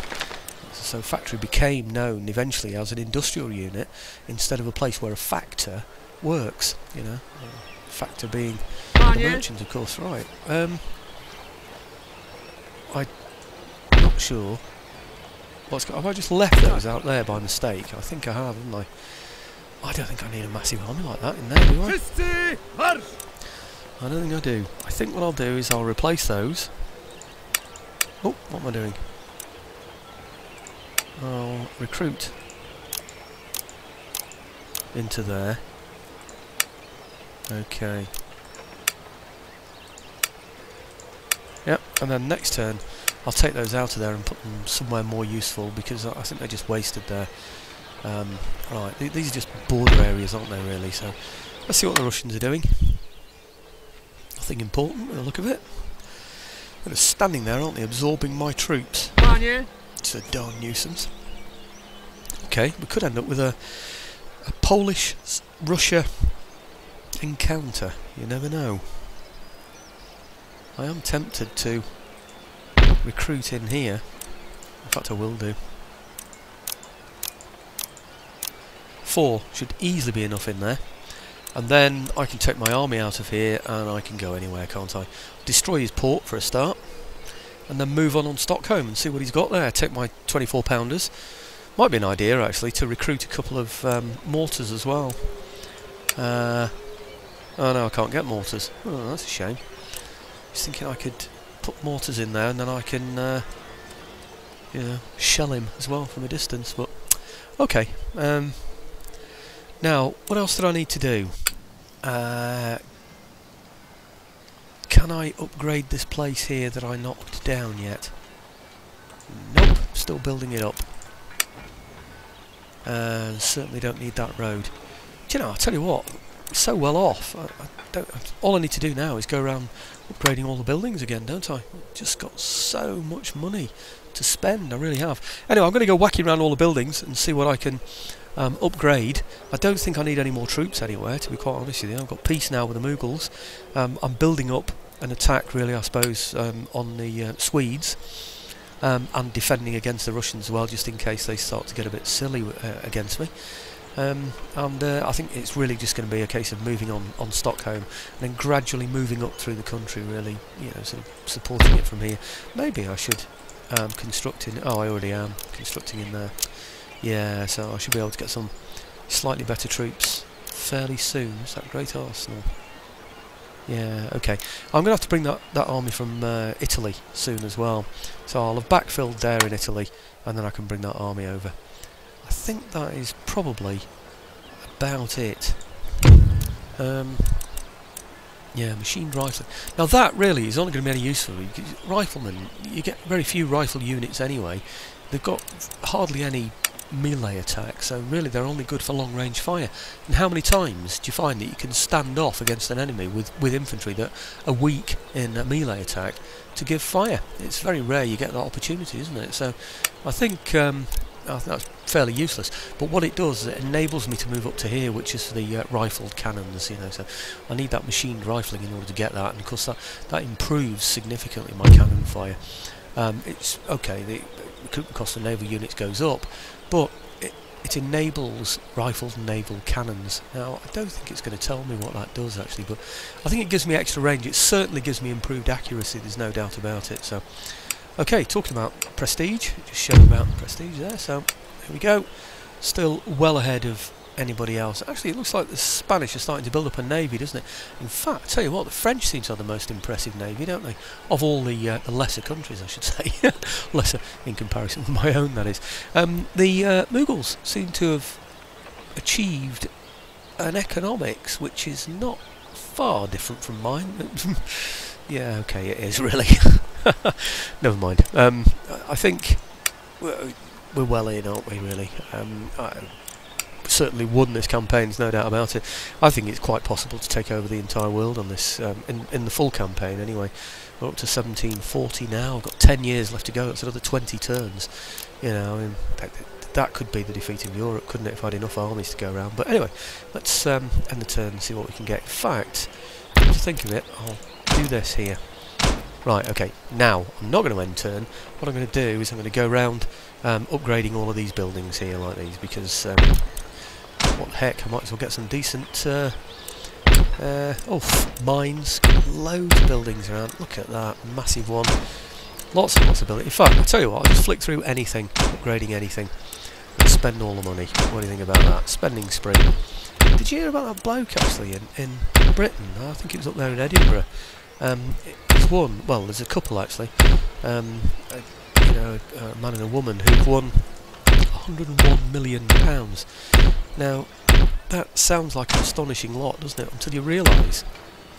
so factory became known eventually as an industrial unit instead of a place where a factor works. You know, factor being the merchant, of course. Right. I'm not sure. Have I just left those out there by mistake? I think I have, haven't I? I don't think I need a massive army like that in there, do I? I don't think I do. I think what I'll do is I'll replace those. Oh, what am I doing? I'll recruit into there. Okay. Yep, and then next turn I'll take those out of there and put them somewhere more useful because I think they're just wasted there. Right, these are just border areas, aren't they, really? So let's see what the Russians are doing. Nothing important with the look of it. They're just standing there, aren't they, absorbing my troops. It's a darn nuisance. Okay, we could end up with a Polish-Russia encounter. You never know. I am tempted to recruit in here. In fact, I will do. 4 should easily be enough in there. And then I can take my army out of here and I can go anywhere, can't I? Destroy his port for a start. And then move on Stockholm and see what he's got there. Take my 24 pounders. Might be an idea, actually, to recruit a couple of mortars as well. Oh no, I can't get mortars. Oh, that's a shame. Just thinking I could put mortars in there and then I can you know, shell him as well from a distance. But okay. Now, what else did I need to do? Can I upgrade this place here that I knocked down yet? Nope, still building it up. Certainly don't need that road. Do you know, I'll tell you what, it's so well off. All I need to do now is go around upgrading all the buildings again, don't I? I've just got so much money to spend, I really have. Anyway, I'm going to go whacking around all the buildings and see what I can upgrade. I don't think I need any more troops anywhere, to be quite honest with you. I've got peace now with the Mughals. I'm building up an attack, really, I suppose, on the Swedes, and defending against the Russians as well, just in case they start to get a bit silly against me. And I think it's really just going to be a case of moving on Stockholm, and then gradually moving up through the country, really, you know, sort of supporting it from here. Maybe I should construct in... Oh, I already am constructing in there. Yeah, so I should be able to get some slightly better troops fairly soon. Is that Great Arsenal? Yeah, okay. I'm going to have to bring that army from Italy soon as well. So I'll have backfilled there in Italy, and then I can bring that army over. I think that is probably about it. Yeah, machined rifle. Now that really is only going to be any use for me. Riflemen, you get very few rifle units anyway. They've got hardly any melee attack, so really they're only good for long range fire. And how many times do you find that you can stand off against an enemy with infantry that are weak in a melee attack to give fire? It's very rare you get that opportunity, isn't it? So I think that's fairly useless, but what it does is it enables me to move up to here, which is the rifled cannons, you know, so I need that machined rifling in order to get that, and of course that improves significantly my cannon fire. It's okay, the recruitment cost of naval units goes up, but it enables rifled naval cannons. Now, I don't think it's going to tell me what that does actually, but I think it gives me extra range. It certainly gives me improved accuracy, there's no doubt about it. So okay, talking about prestige, just showing about prestige there, so here we go. Still well ahead of anybody else. Actually, it looks like the Spanish are starting to build up a navy, doesn't it? In fact, I tell you what, the French seem to have the most impressive navy, don't they? Of all the lesser countries, I should say. Lesser in comparison with my own, that is. The Mughals seem to have achieved an economics which is not far different from mine. Yeah, okay, it is, really. Never mind. I think we're well in, aren't we, really? I certainly won this campaign, there's no doubt about it. I think it's quite possible to take over the entire world on this, in the full campaign anyway. We're up to 1740 now, I've got 10 years left to go, that's another 20 turns. You know, I mean, that could be the defeat of Europe, couldn't it, if I had enough armies to go around. But anyway, let's end the turn and see what we can get. In fact, to think of it, I'll do this here. Right, okay, now, I'm not going to end turn. What I'm going to do is I'm going to go around upgrading all of these buildings here like these, because what the heck, I might as well get some decent mines, loads of buildings around. Look at that, massive one, lots and lots of buildings. In fact, I'll tell you what, I'll just flick through anything, upgrading anything, and spend all the money. What do you think about that? Spending spree. Did you hear about that bloke actually in Britain? I think it was up there in Edinburgh. He's won, well, there's a couple actually, you know, a man and a woman who've won £101 million. Now, that sounds like an astonishing lot, doesn't it? Until you realise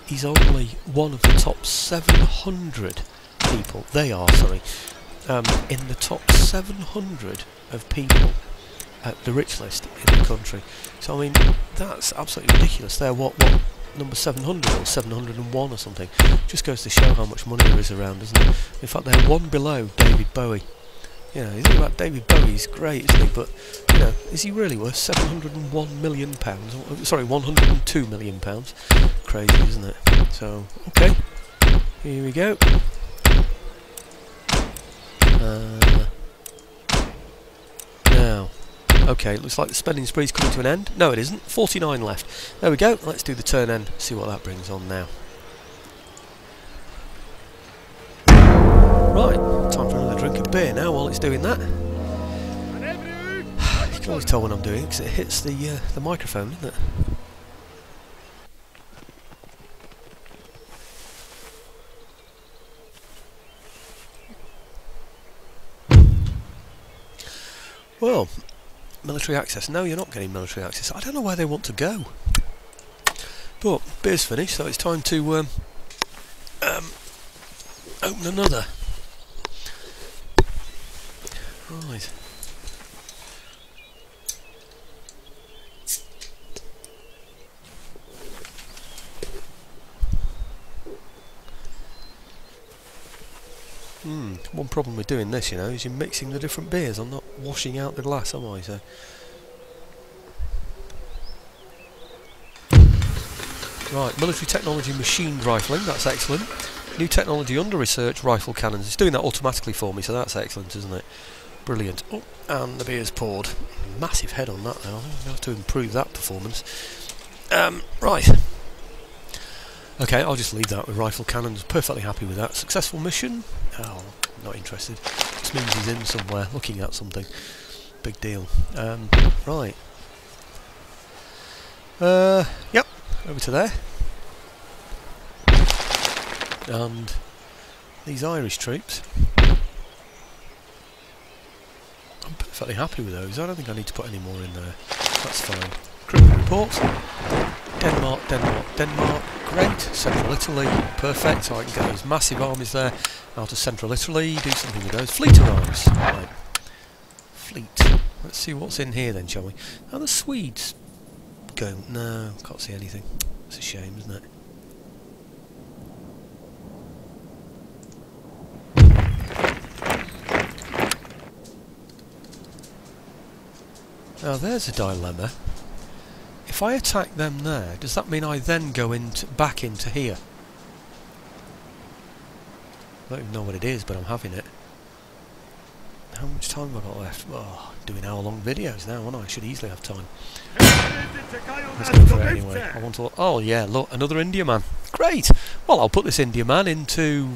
he's only one of the top 700 people. They are, sorry, in the top 700 of people at the rich list in the country. So I mean, that's absolutely ridiculous. They're what number 700 or 701 or something. Just goes to show how much money there is around, doesn't it? In fact, they're one below David Bowie. You know, you think about David Bowie, he's great, isn't he? But, you know, is he really worth £701 million? Sorry, £102 million. Crazy, isn't it? So, okay, here we go. Now, okay, looks like the spending spree's coming to an end. No, it isn't. 49 left. There we go. Let's do the turn end. See what that brings on now. Right, time for another drink of beer now while it's doing that. You can always tell when I'm doing it because it hits the microphone, doesn't it? Well, military access. No, you're not getting military access. I don't know where they want to go. But beer's finished, so it's time to open another. Right. One problem with doing this, you know, is you're mixing the different beers. I'm not washing out the glass, am I? So Right, military technology machined rifling, that's excellent. New technology under research, rifle cannons. It's doing that automatically for me, so that's excellent, isn't it? Brilliant. Oh, and the beer's poured. Massive head on that though. I think I'm going to have to improve that performance. Right. Okay, I'll just leave that with rifle cannons. Perfectly happy with that. Successful mission? Oh, not interested. This means he's in somewhere, looking at something. Big deal. Right. Yep. Over to there. And these Irish troops. I'm perfectly happy with those. I don't think I need to put any more in there. That's fine. Criminal reports. Denmark, Denmark, Denmark. Great. Central Italy. Perfect. So I can get those massive armies there. Out of Central Italy. Do something with those. Fleet arrives. Right. Fleet. Let's see what's in here then, shall we? Are the Swedes going? No, can't see anything. It's a shame, isn't it? Now there's a dilemma. If I attack them there, does that mean I then go back into here? I don't even know what it is, but I'm having it. How much time have I got left? Oh, I'm doing hour-long videos now, aren't I? I should easily have time. Let's go for it anyway. I want to. Oh yeah, look, another India man. Great. Well, I'll put this India man into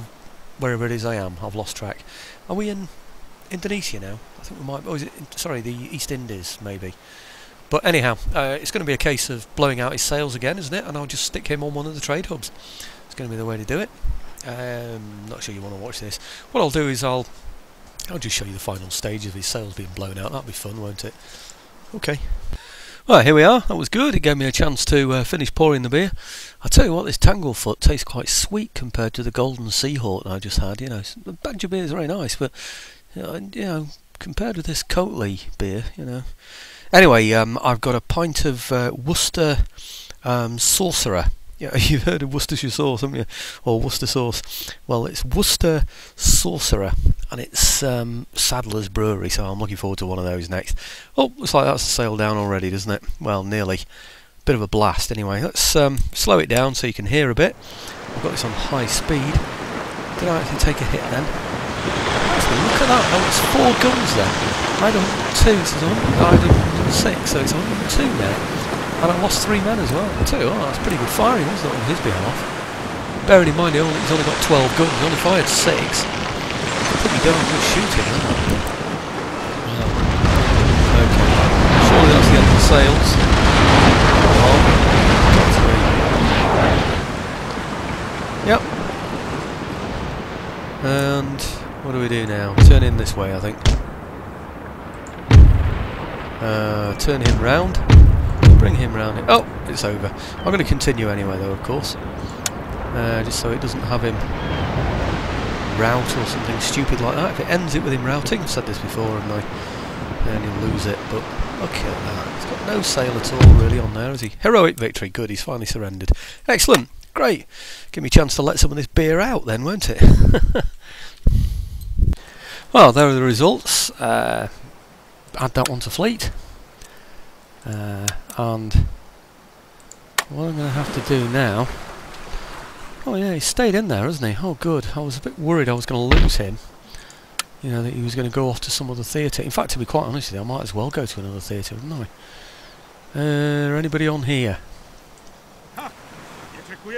wherever it is I am. I've lost track. Are we in Indonesia now? I think we might. Oh, is it? Sorry, the East Indies maybe. But anyhow, it's going to be a case of blowing out his sails again, isn't it? And I'll just stick him on one of the trade hubs. It's going to be the way to do it. Not sure you want to watch this. What I'll do is I'll just show you the final stage of his sails being blown out. That'll be fun, won't it? Okay. Right, here we are. That was good. It gave me a chance to finish pouring the beer. I tell you what, this Tanglefoot tastes quite sweet compared to the Golden Seahawk that I just had. You know, the Badger beer is very nice, but you know, compared with this Coatley beer, you know. Anyway, I've got a pint of Worcester Sorcerer. Yeah, you've heard of Worcestershire sauce, haven't you? Or Worcester sauce. Well, it's Worcester Sorcerer, and it's Sadler's Brewery, so I'm looking forward to one of those next. Oh, looks like that's a sail down already, doesn't it? Well, nearly. Bit of a blast, anyway. Let's slow it down so you can hear a bit. I've got this on high speed. Did I actually take a hit then? Actually, look at that. Oh, it's 4 guns there. I had 102, so I had 106, so it's 102 now. And I lost 3 men as well, too. Oh, that's pretty good firing, wasn't it, on his behalf? Bearing in mind he's only got 12 guns, he only fired 6. Pretty darn good shooting, isn't it? Wow. Okay. Surely that's the end of the sails. Yep. And what do we do now? Turn in this way, I think. Turn him round. Bring him round. Oh, it's over. I'm going to continue anyway, though, of course. Just so it doesn't have him rout or something stupid like that. If it ends it with him routing, I've said this before, and then he'll lose it. But look at that. He's got no sail at all really on there, has he? Heroic victory. Good. He's finally surrendered. Excellent. Great. Give me a chance to let some of this beer out, then, won't it? Well, there are the results. Add that one to fleet. And what I'm going to have to do now... Oh yeah, he stayed in there, hasn't he? Oh good, I was a bit worried I was going to lose him. You know, that he was going to go off to some other theatre. In fact, to be quite honest with you, I might as well go to another theatre, wouldn't I? Anybody on here?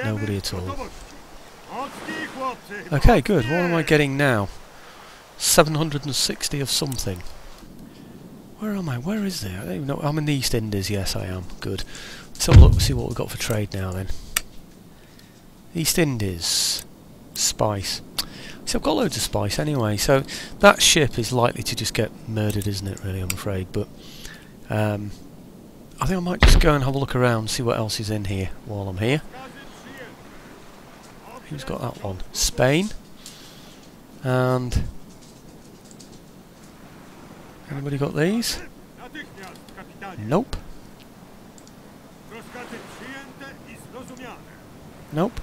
Nobody at all. Okay, good. What am I getting now? 760 of something. Where am I? Where is there? I don't even know. I'm in the East Indies. Yes, I am. Good. Let's have a look. See what we've got for trade now. Then. East Indies. Spice. See, I've got loads of spice anyway. So that ship is likely to just get murdered, isn't it? Really, I'm afraid. But I think I might just go and have a look around, see what else is in here while I'm here. Who's got that one? Spain. And anybody got these? Nope. Nope.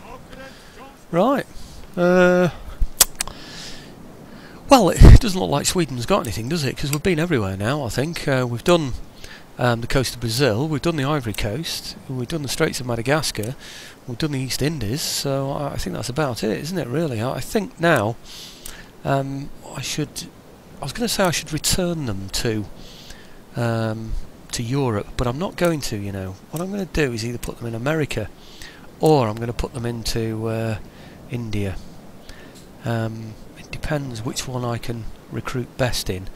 Right. Well, it doesn't look like Sweden's got anything, does it? Because we've been everywhere now, I think. We've done the coast of Brazil, we've done the Ivory Coast, we've done the Straits of Madagascar, we've done the East Indies, so I think that's about it, isn't it, really? I think now I was going to say I should return them to Europe, but I'm not going to, you know. What I'm going to do is either put them in America or I'm going to put them into India. It depends which one I can recruit best in.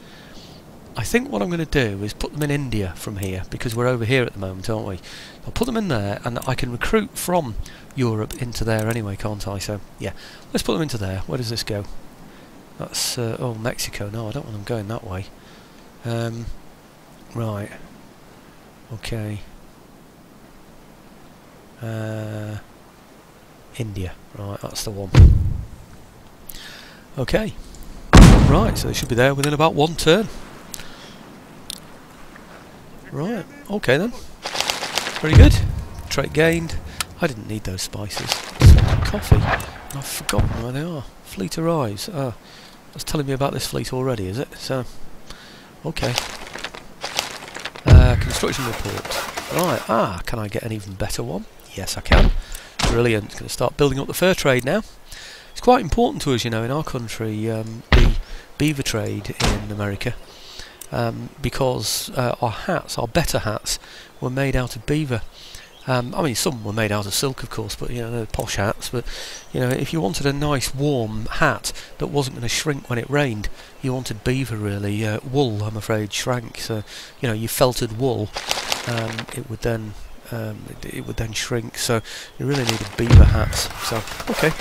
I think what I'm going to do is put them in India from here, because we're over here at the moment, aren't we? I'll put them in there, and I can recruit from Europe into there anyway, can't I? So, yeah, let's put them into there. Where does this go? That's, oh, Mexico. No, I don't want them going that way. Right. Okay. India. Right, that's the one. Okay. Right, so they should be there within about one turn. Right, okay then. Very good. Trait gained. I didn't need those spices. Just wanted coffee. I've forgotten where they are. Fleet arrives. Ah, that's telling me about this fleet already, is it? So, okay. Construction report. Right, can I get an even better one? Yes, I can. Brilliant. Going to start building up the fur trade now. It's quite important to us, you know, in our country, the beaver trade in America. Because our hats, our better hats, were made out of beaver. I mean, some were made out of silk, of course, but you know, they're posh hats. But you know, if you wanted a nice warm hat that wasn't going to shrink when it rained, you wanted beaver, really. Wool, I'm afraid, shrank. So you know, you felted wool, it would then shrink. So you really needed beaver hats. So okay.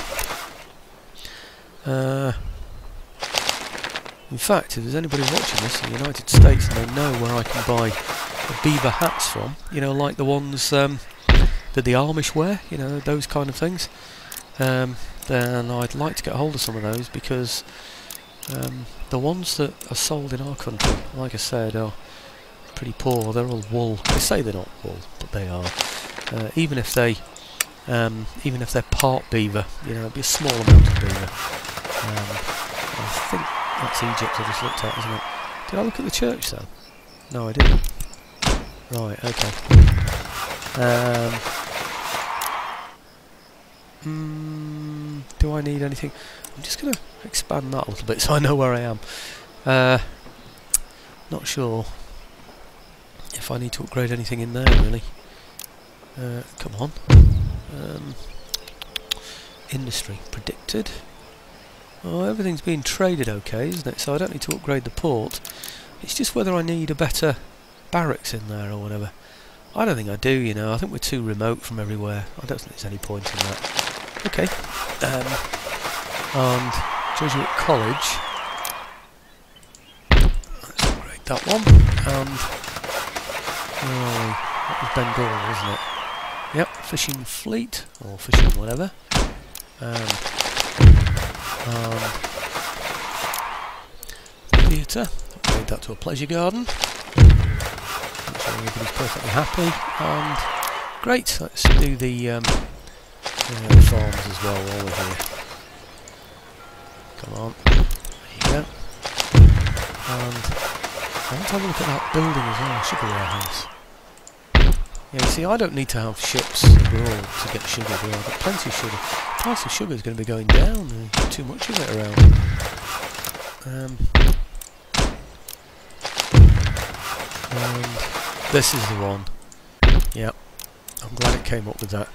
In fact, if there's anybody watching this in the United States and they know where I can buy beaver hats from, you know, like the ones that the Amish wear, you know, those kind of things, then I'd like to get hold of some of those, because the ones that are sold in our country, like I said, are pretty poor. They're all wool. They say they're not wool, but they are. Even if they're part beaver, you know, it'd be a small amount of beaver. I think that's Egypt I just looked at, isn't it? Did I look at the church though? No, I didn't. Right, okay. Do I need anything? I'm just going to expand that a little bit so I know where I am. Not sure if I need to upgrade anything in there, really. Come on. Industry predicted. Oh, everything's being traded okay, isn't it? So I don't need to upgrade the port. It's just whether I need a better barracks in there or whatever. I don't think I do, you know. I think we're too remote from everywhere. I don't think there's any point in that. Okay. And Jesuit College. Let's upgrade that one. And that was Bengal, wasn't it? Yep, fishing fleet or fishing whatever. Theatre. Upgrade that to a pleasure garden. Make sure everybody's perfectly happy. And great. Let's do the farms as well while we're here. Come on. There you go. And I want to have a look at that building as well, sugar warehouse. Yeah, you see, I don't need to have ships abroad to get sugar, do I? I've got plenty of sugar. The price of sugar is going to be going down. There's too much of it around. And this is the one. Yep. I'm glad it came up with that.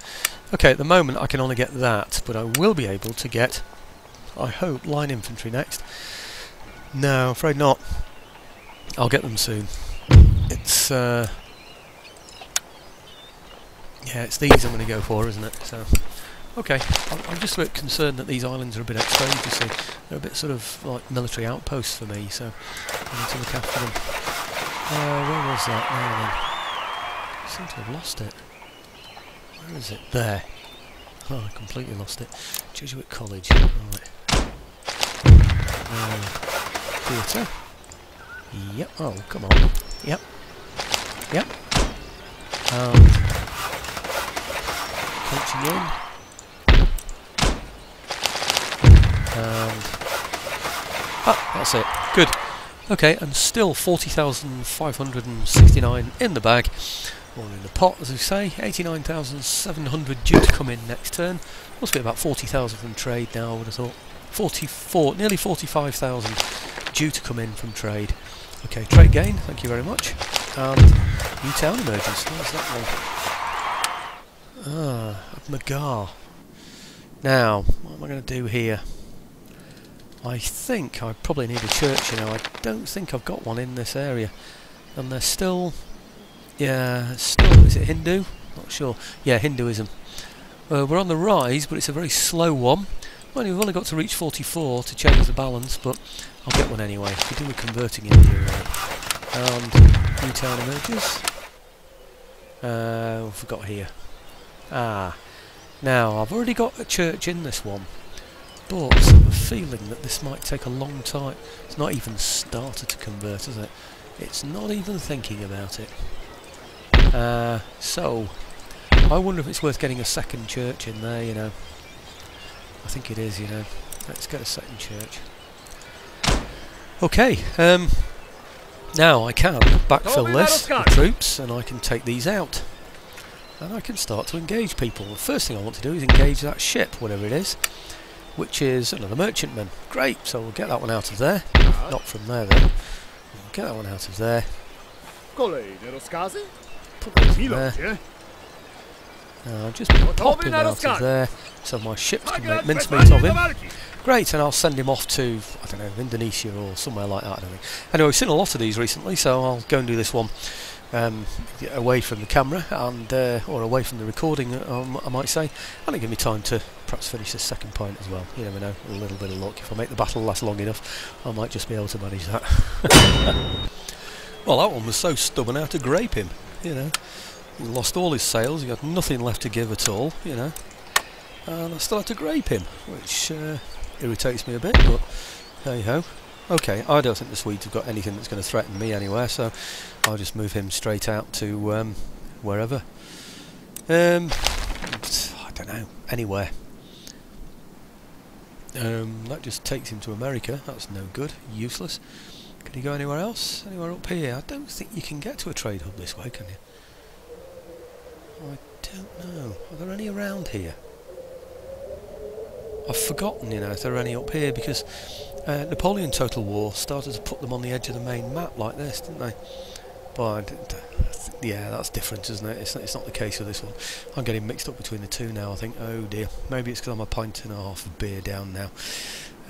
Okay, at the moment I can only get that, but I will be able to get, I hope, line infantry next. No, I'm afraid not. I'll get them soon. It's yeah, it's these I'm going to go for, isn't it? So, okay. I'm just a bit concerned that these islands are a bit exposed, you see. They're a bit sort of like military outposts for me, so I need to look after them. Where was that? Now then. I seem to have lost it. Where is it? There. Oh, I completely lost it. Jesuit College. Right. Theatre. Yep. Oh, come on. Yep. Yep. Coaching in. And that's it. Good. Okay, and still 40,569 in the bag, or in the pot as we say. 89,700 due to come in next turn. Must be about 40,000 from trade now, I would have thought. 44, nearly 45,000 due to come in from trade. Okay, trade gain, thank you very much. And new town emergence, where's that one? Ah, Magar. Now, what am I going to do here? I think I probably need a church, you know. I don't think I've got one in this area. And there's still... yeah, still... is it Hindu? Not sure. Yeah, Hinduism. We're on the rise, but it's a very slow one. Well, we've only got to reach 44 to change the balance, but I'll get one anyway. We do a converting in here. And new town emerges. What have we got here? Ah. Now, I've already got a church in this one. But I have a feeling that this might take a long time. It's not even started to convert, is it? It's not even thinking about it. So, I wonder if it's worth getting a second church in there, you know. I think it is, you know. Let's get a second church. Okay, now I can backfill this with troops and I can take these out. And I can start to engage people. The first thing I want to do is engage that ship, whatever it is, which is another merchantman. Great, so we'll get that one out of there. Not from there though. We'll get that one out of there. Put those in there. I'll just pop him out of there so my ships can make mincemeat of him. Great, and I'll send him off to, I don't know, Indonesia or somewhere like that, I don't think. Anyway, we've seen a lot of these recently, so I'll go and do this one away from the camera and or away from the recording, I might say, and it'll give me time to perhaps finish this second point as well. You never know, a little bit of luck. If I make the battle last long enough, I might just be able to manage that. Well, that one was so stubborn I had to grape him, you know. He lost all his sails, he had nothing left to give at all, you know, and I still had to grape him, which irritates me a bit, but hey ho. Okay, I don't think the Swedes have got anything that's going to threaten me anywhere, so I'll just move him straight out to wherever. I don't know, anywhere. That just takes him to America. That's no good, useless. Can he go anywhere else? Anywhere up here? I don't think you can get to a trade hub this way, can you? I don't know. Are there any around here? I've forgotten, you know, if there are any up here, because Napoleon Total War started to put them on the edge of the main map like this, didn't they? But yeah, that's different, isn't it? It's not the case with this one. I'm getting mixed up between the two now, I think. Oh dear. Maybe it's because I'm a pint and a half of beer down now.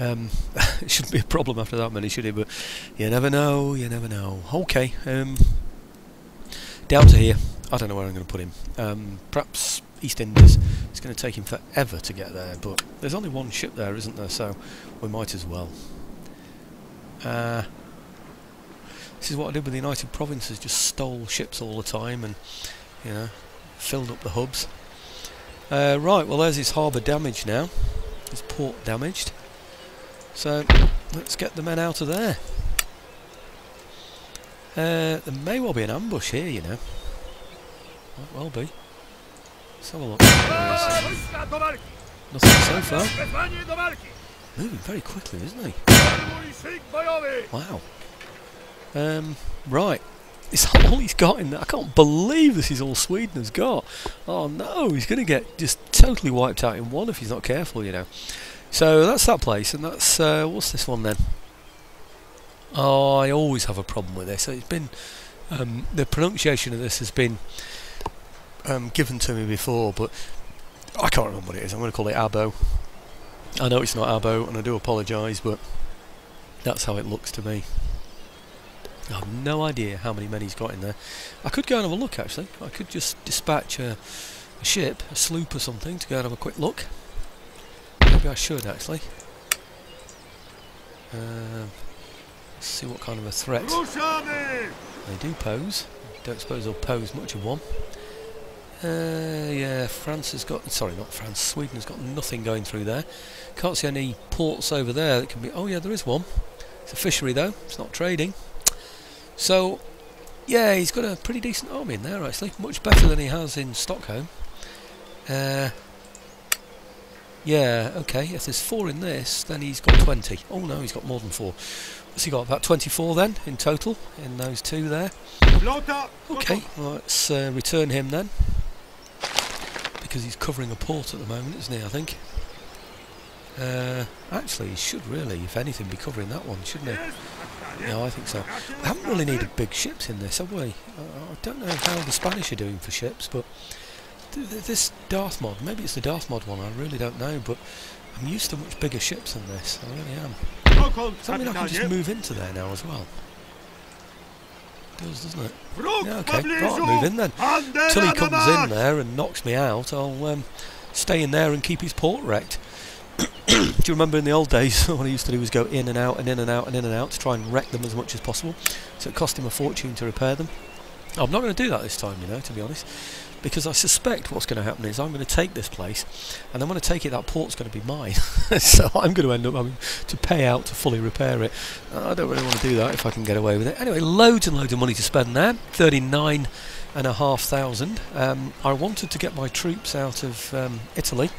It shouldn't be a problem after that many, should it? But you never know, you never know. Okay, down to here. I don't know where I'm going to put him. Perhaps East Indies. It's going to take him forever to get there, but there's only one ship there, isn't there? So we might as well. This is what I did with the United Provinces. Just stole ships all the time, and you know, filled up the hubs. Right. Well, there's his harbour damaged now. His port damaged. So let's get the men out of there. There may well be an ambush here, you know. Might well be. Let's have a look. Nothing so far. Moving very quickly, isn't he? Wow. Right. It's all he's got in there. I can't believe this is all Sweden has got. Oh no, he's going to get just totally wiped out in one if he's not careful, you know. So that's that place, and that's what's this one then? Oh, I always have a problem with this. It's been the pronunciation of this has been given to me before, but I can't remember what it is. I'm going to call it Abo. I know it's not Abo, and I do apologise, but that's how it looks to me. I have no idea how many men he's got in there. I could go and have a look, actually. I could just dispatch a ship, a sloop or something, to go and have a quick look. Maybe I should, actually. Let's see what kind of a threat they do pose. Don't suppose they'll pose much of one. Yeah, France has got... Sorry, not France. Sweden has got nothing going through there. Can't see any ports over there that can be... Oh, yeah, there is one. It's a fishery, though. It's not trading. So, yeah, he's got a pretty decent army in there, actually. Much better than he has in Stockholm. Yeah, okay, if there's 4 in this, then he's got 20. Oh no, he's got more than 4. What's he got, about 24 then, in total, in those 2 there? Okay, well, let's return him then. Because he's covering a port at the moment, isn't he, I think? Actually, he should really, if anything, be covering that one, shouldn't he? Yeah, I think so. We haven't really needed big ships in this, have we? I don't know how the Spanish are doing for ships, but this Darthmod, maybe it's the Darthmod one, I really don't know, but I'm used to much bigger ships than this, I really am. Does that mean I can just move into there now as well? It does, doesn't it? Yeah, okay, right, I'll move in then. Till he comes in there and knocks me out, I'll stay in there and keep his port wrecked. Do you remember in the old days, what I used to do was go in and out and in and out and in and out to try and wreck them as much as possible, so it cost him a fortune to repair them. I'm not going to do that this time, you know, to be honest, because I suspect what's going to happen is I'm going to take this place, and then when I take it, that port's going to be mine. So I'm going to end up having to pay out to fully repair it. I don't really want to do that if I can get away with it. Anyway, loads and loads of money to spend there, 39,500. I wanted to get my troops out of Italy,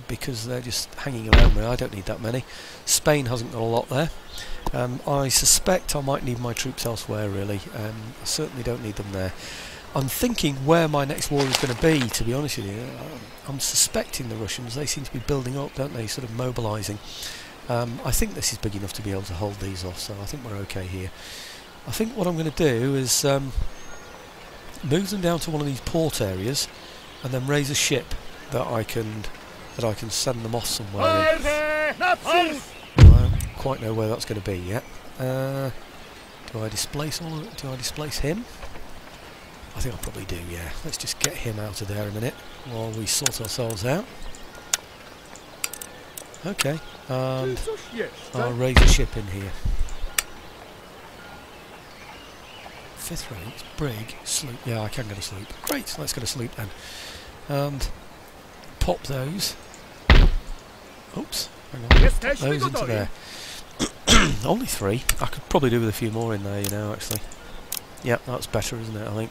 because they're just hanging around me. I don't need that many. Spain hasn't got a lot there. I suspect I might need my troops elsewhere, really. I certainly don't need them there. I'm thinking where my next war is going to be, to be honest with you. I'm suspecting the Russians, they seem to be building up, don't they, sort of mobilising. I think this is big enough to be able to hold these off, so I think we're okay here. I think what I'm going to do is move them down to one of these port areas and then raise a ship that I can send them off somewhere in. I don't quite know where that's going to be yet. Do I displace all of it? Do I displace him? I think I probably do, yeah. Let's just get him out of there a minute while we sort ourselves out. Okay, and I'll raise a ship in here. 5th rate, brig, sloop. Yeah, I can get a sloop. Great, let's get a sloop then. And pop those. Oops, hang on. Pop those into there. Only 3. I could probably do with a few more in there, you know, actually. Yep, that's better, isn't it, I think.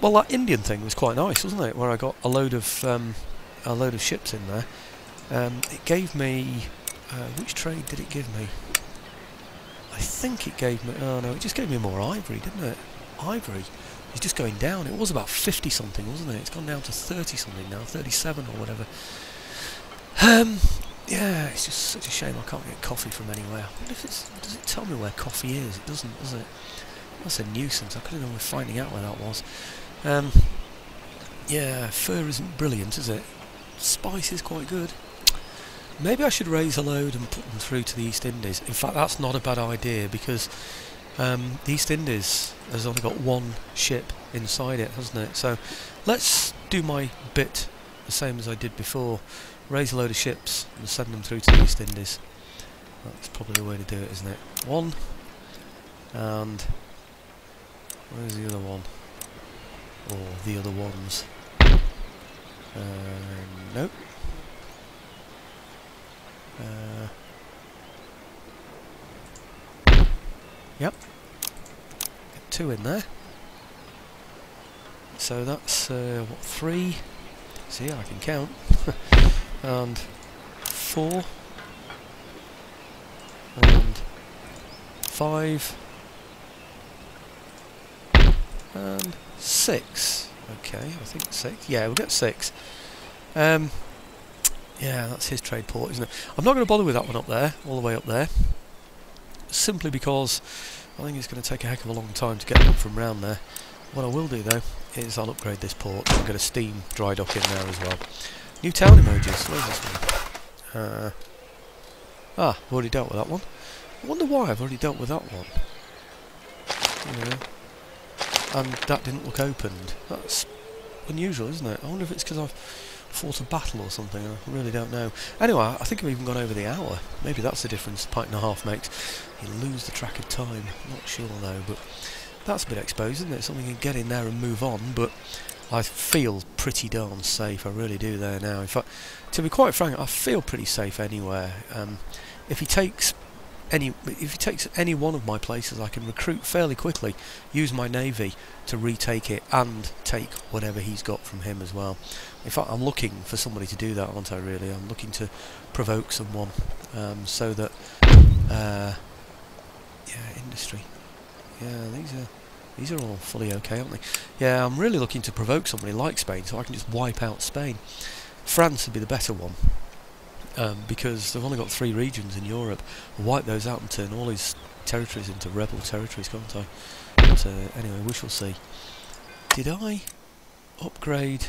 Well, that Indian thing was quite nice, wasn't it, where I got a load of ships in there. It gave me... which trade did it give me? I think it gave me... Oh, no, it just gave me more ivory, didn't it? Ivory is just going down. It was about 50-something, wasn't it? It's gone down to 30-something now, 37 or whatever. Yeah, it's just such a shame I can't get coffee from anywhere. I wonder if it's... Does it tell me where coffee is? It doesn't, does it? That's a nuisance. I could have done with finding out where that was. Yeah, fur isn't brilliant, is it? Spice is quite good. Maybe I should raise a load and put them through to the East Indies. In fact, that's not a bad idea, because the East Indies has only got 1 ship inside it, hasn't it? So let's do my bit the same as I did before. Raise a load of ships and send them through to the East Indies. That's probably the way to do it, isn't it? 1, and where's the other one? Or the other ones? Nope. Yep. Get 2 in there. So that's what, 3? See, I can count. And 4. And 5. And 6. Okay, I think 6. Yeah, we'll get 6. Yeah, that's his trade port, isn't it? I'm not going to bother with that one up there, all the way up there. Simply because I think it's going to take a heck of a long time to get them from round there. What I will do, though, is I'll upgrade this port and get a steam dry dock in there as well. New town emojis. Where's this one? I've already dealt with that one. I wonder why I've already dealt with that one. And that didn't look opened. That's unusual, isn't it? I wonder if it's because I've fought a battle or something. I really don't know. Anyway, I think I've even gone over the hour. Maybe that's the difference a pint and a half makes. You lose the track of time. Not sure though, but that's a bit exposed, isn't it? Something you can get in there and move on, but I feel pretty darn safe. I really do there now. In fact, to be quite frank, I feel pretty safe anywhere. If he takes if he takes any one of my places, I can recruit fairly quickly, use my navy to retake it, and take whatever he's got from him as well. In fact, I'm looking for somebody to do that, aren't I? Really, I'm looking to provoke someone, so that yeah, industry. Yeah, these are all fully okay, aren't they? Yeah, I'm really looking to provoke somebody like Spain, so I can just wipe out Spain. France would be the better one. Because they've only got 3 regions in Europe. I'll wipe those out and turn all his territories into rebel territories, can't I? But anyway, we shall see. Did I upgrade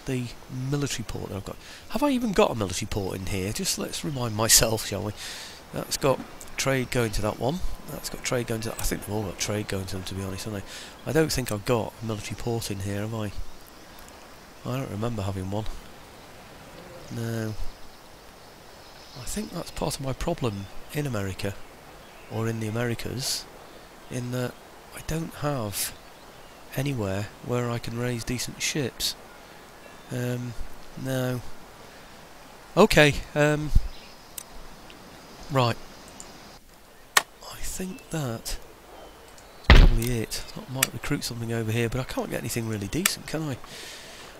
the military port that I've got? Have I even got a military port in here? Just let's remind myself, shall we? That's got trade going to that one. That's got trade going to that. I think they've all got trade going to them, to be honest, haven't they? I don't think I've got a military port in here, have I? I don't remember having one. No. I think that's part of my problem in America, or in the Americas, in that I don't have anywhere where I can raise decent ships. No. Okay, right. I think that's probably it. I might recruit something over here, but I can't get anything really decent, can I?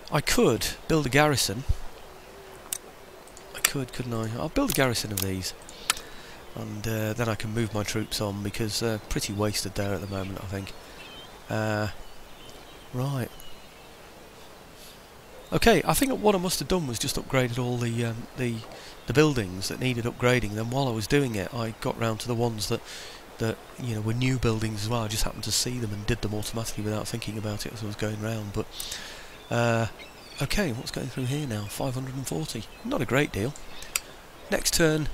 I could build a garrison. Couldn't I? I'll build a garrison of these, and then I can move my troops on, because they're pretty wasted there at the moment, I think. Right. Okay, I think what I must have done was just upgraded all the buildings that needed upgrading. Then while I was doing it, I got round to the ones that you know were new buildings as well. I just happened to see them and did them automatically without thinking about it as I was going round. But okay, what's going through here now? 540. Not a great deal. Next turn,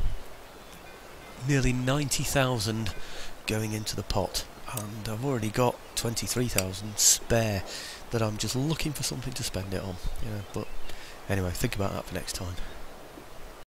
nearly 90,000 going into the pot, and I've already got 23,000 spare that I'm just looking for something to spend it on. Yeah, but anyway, think about that for next time.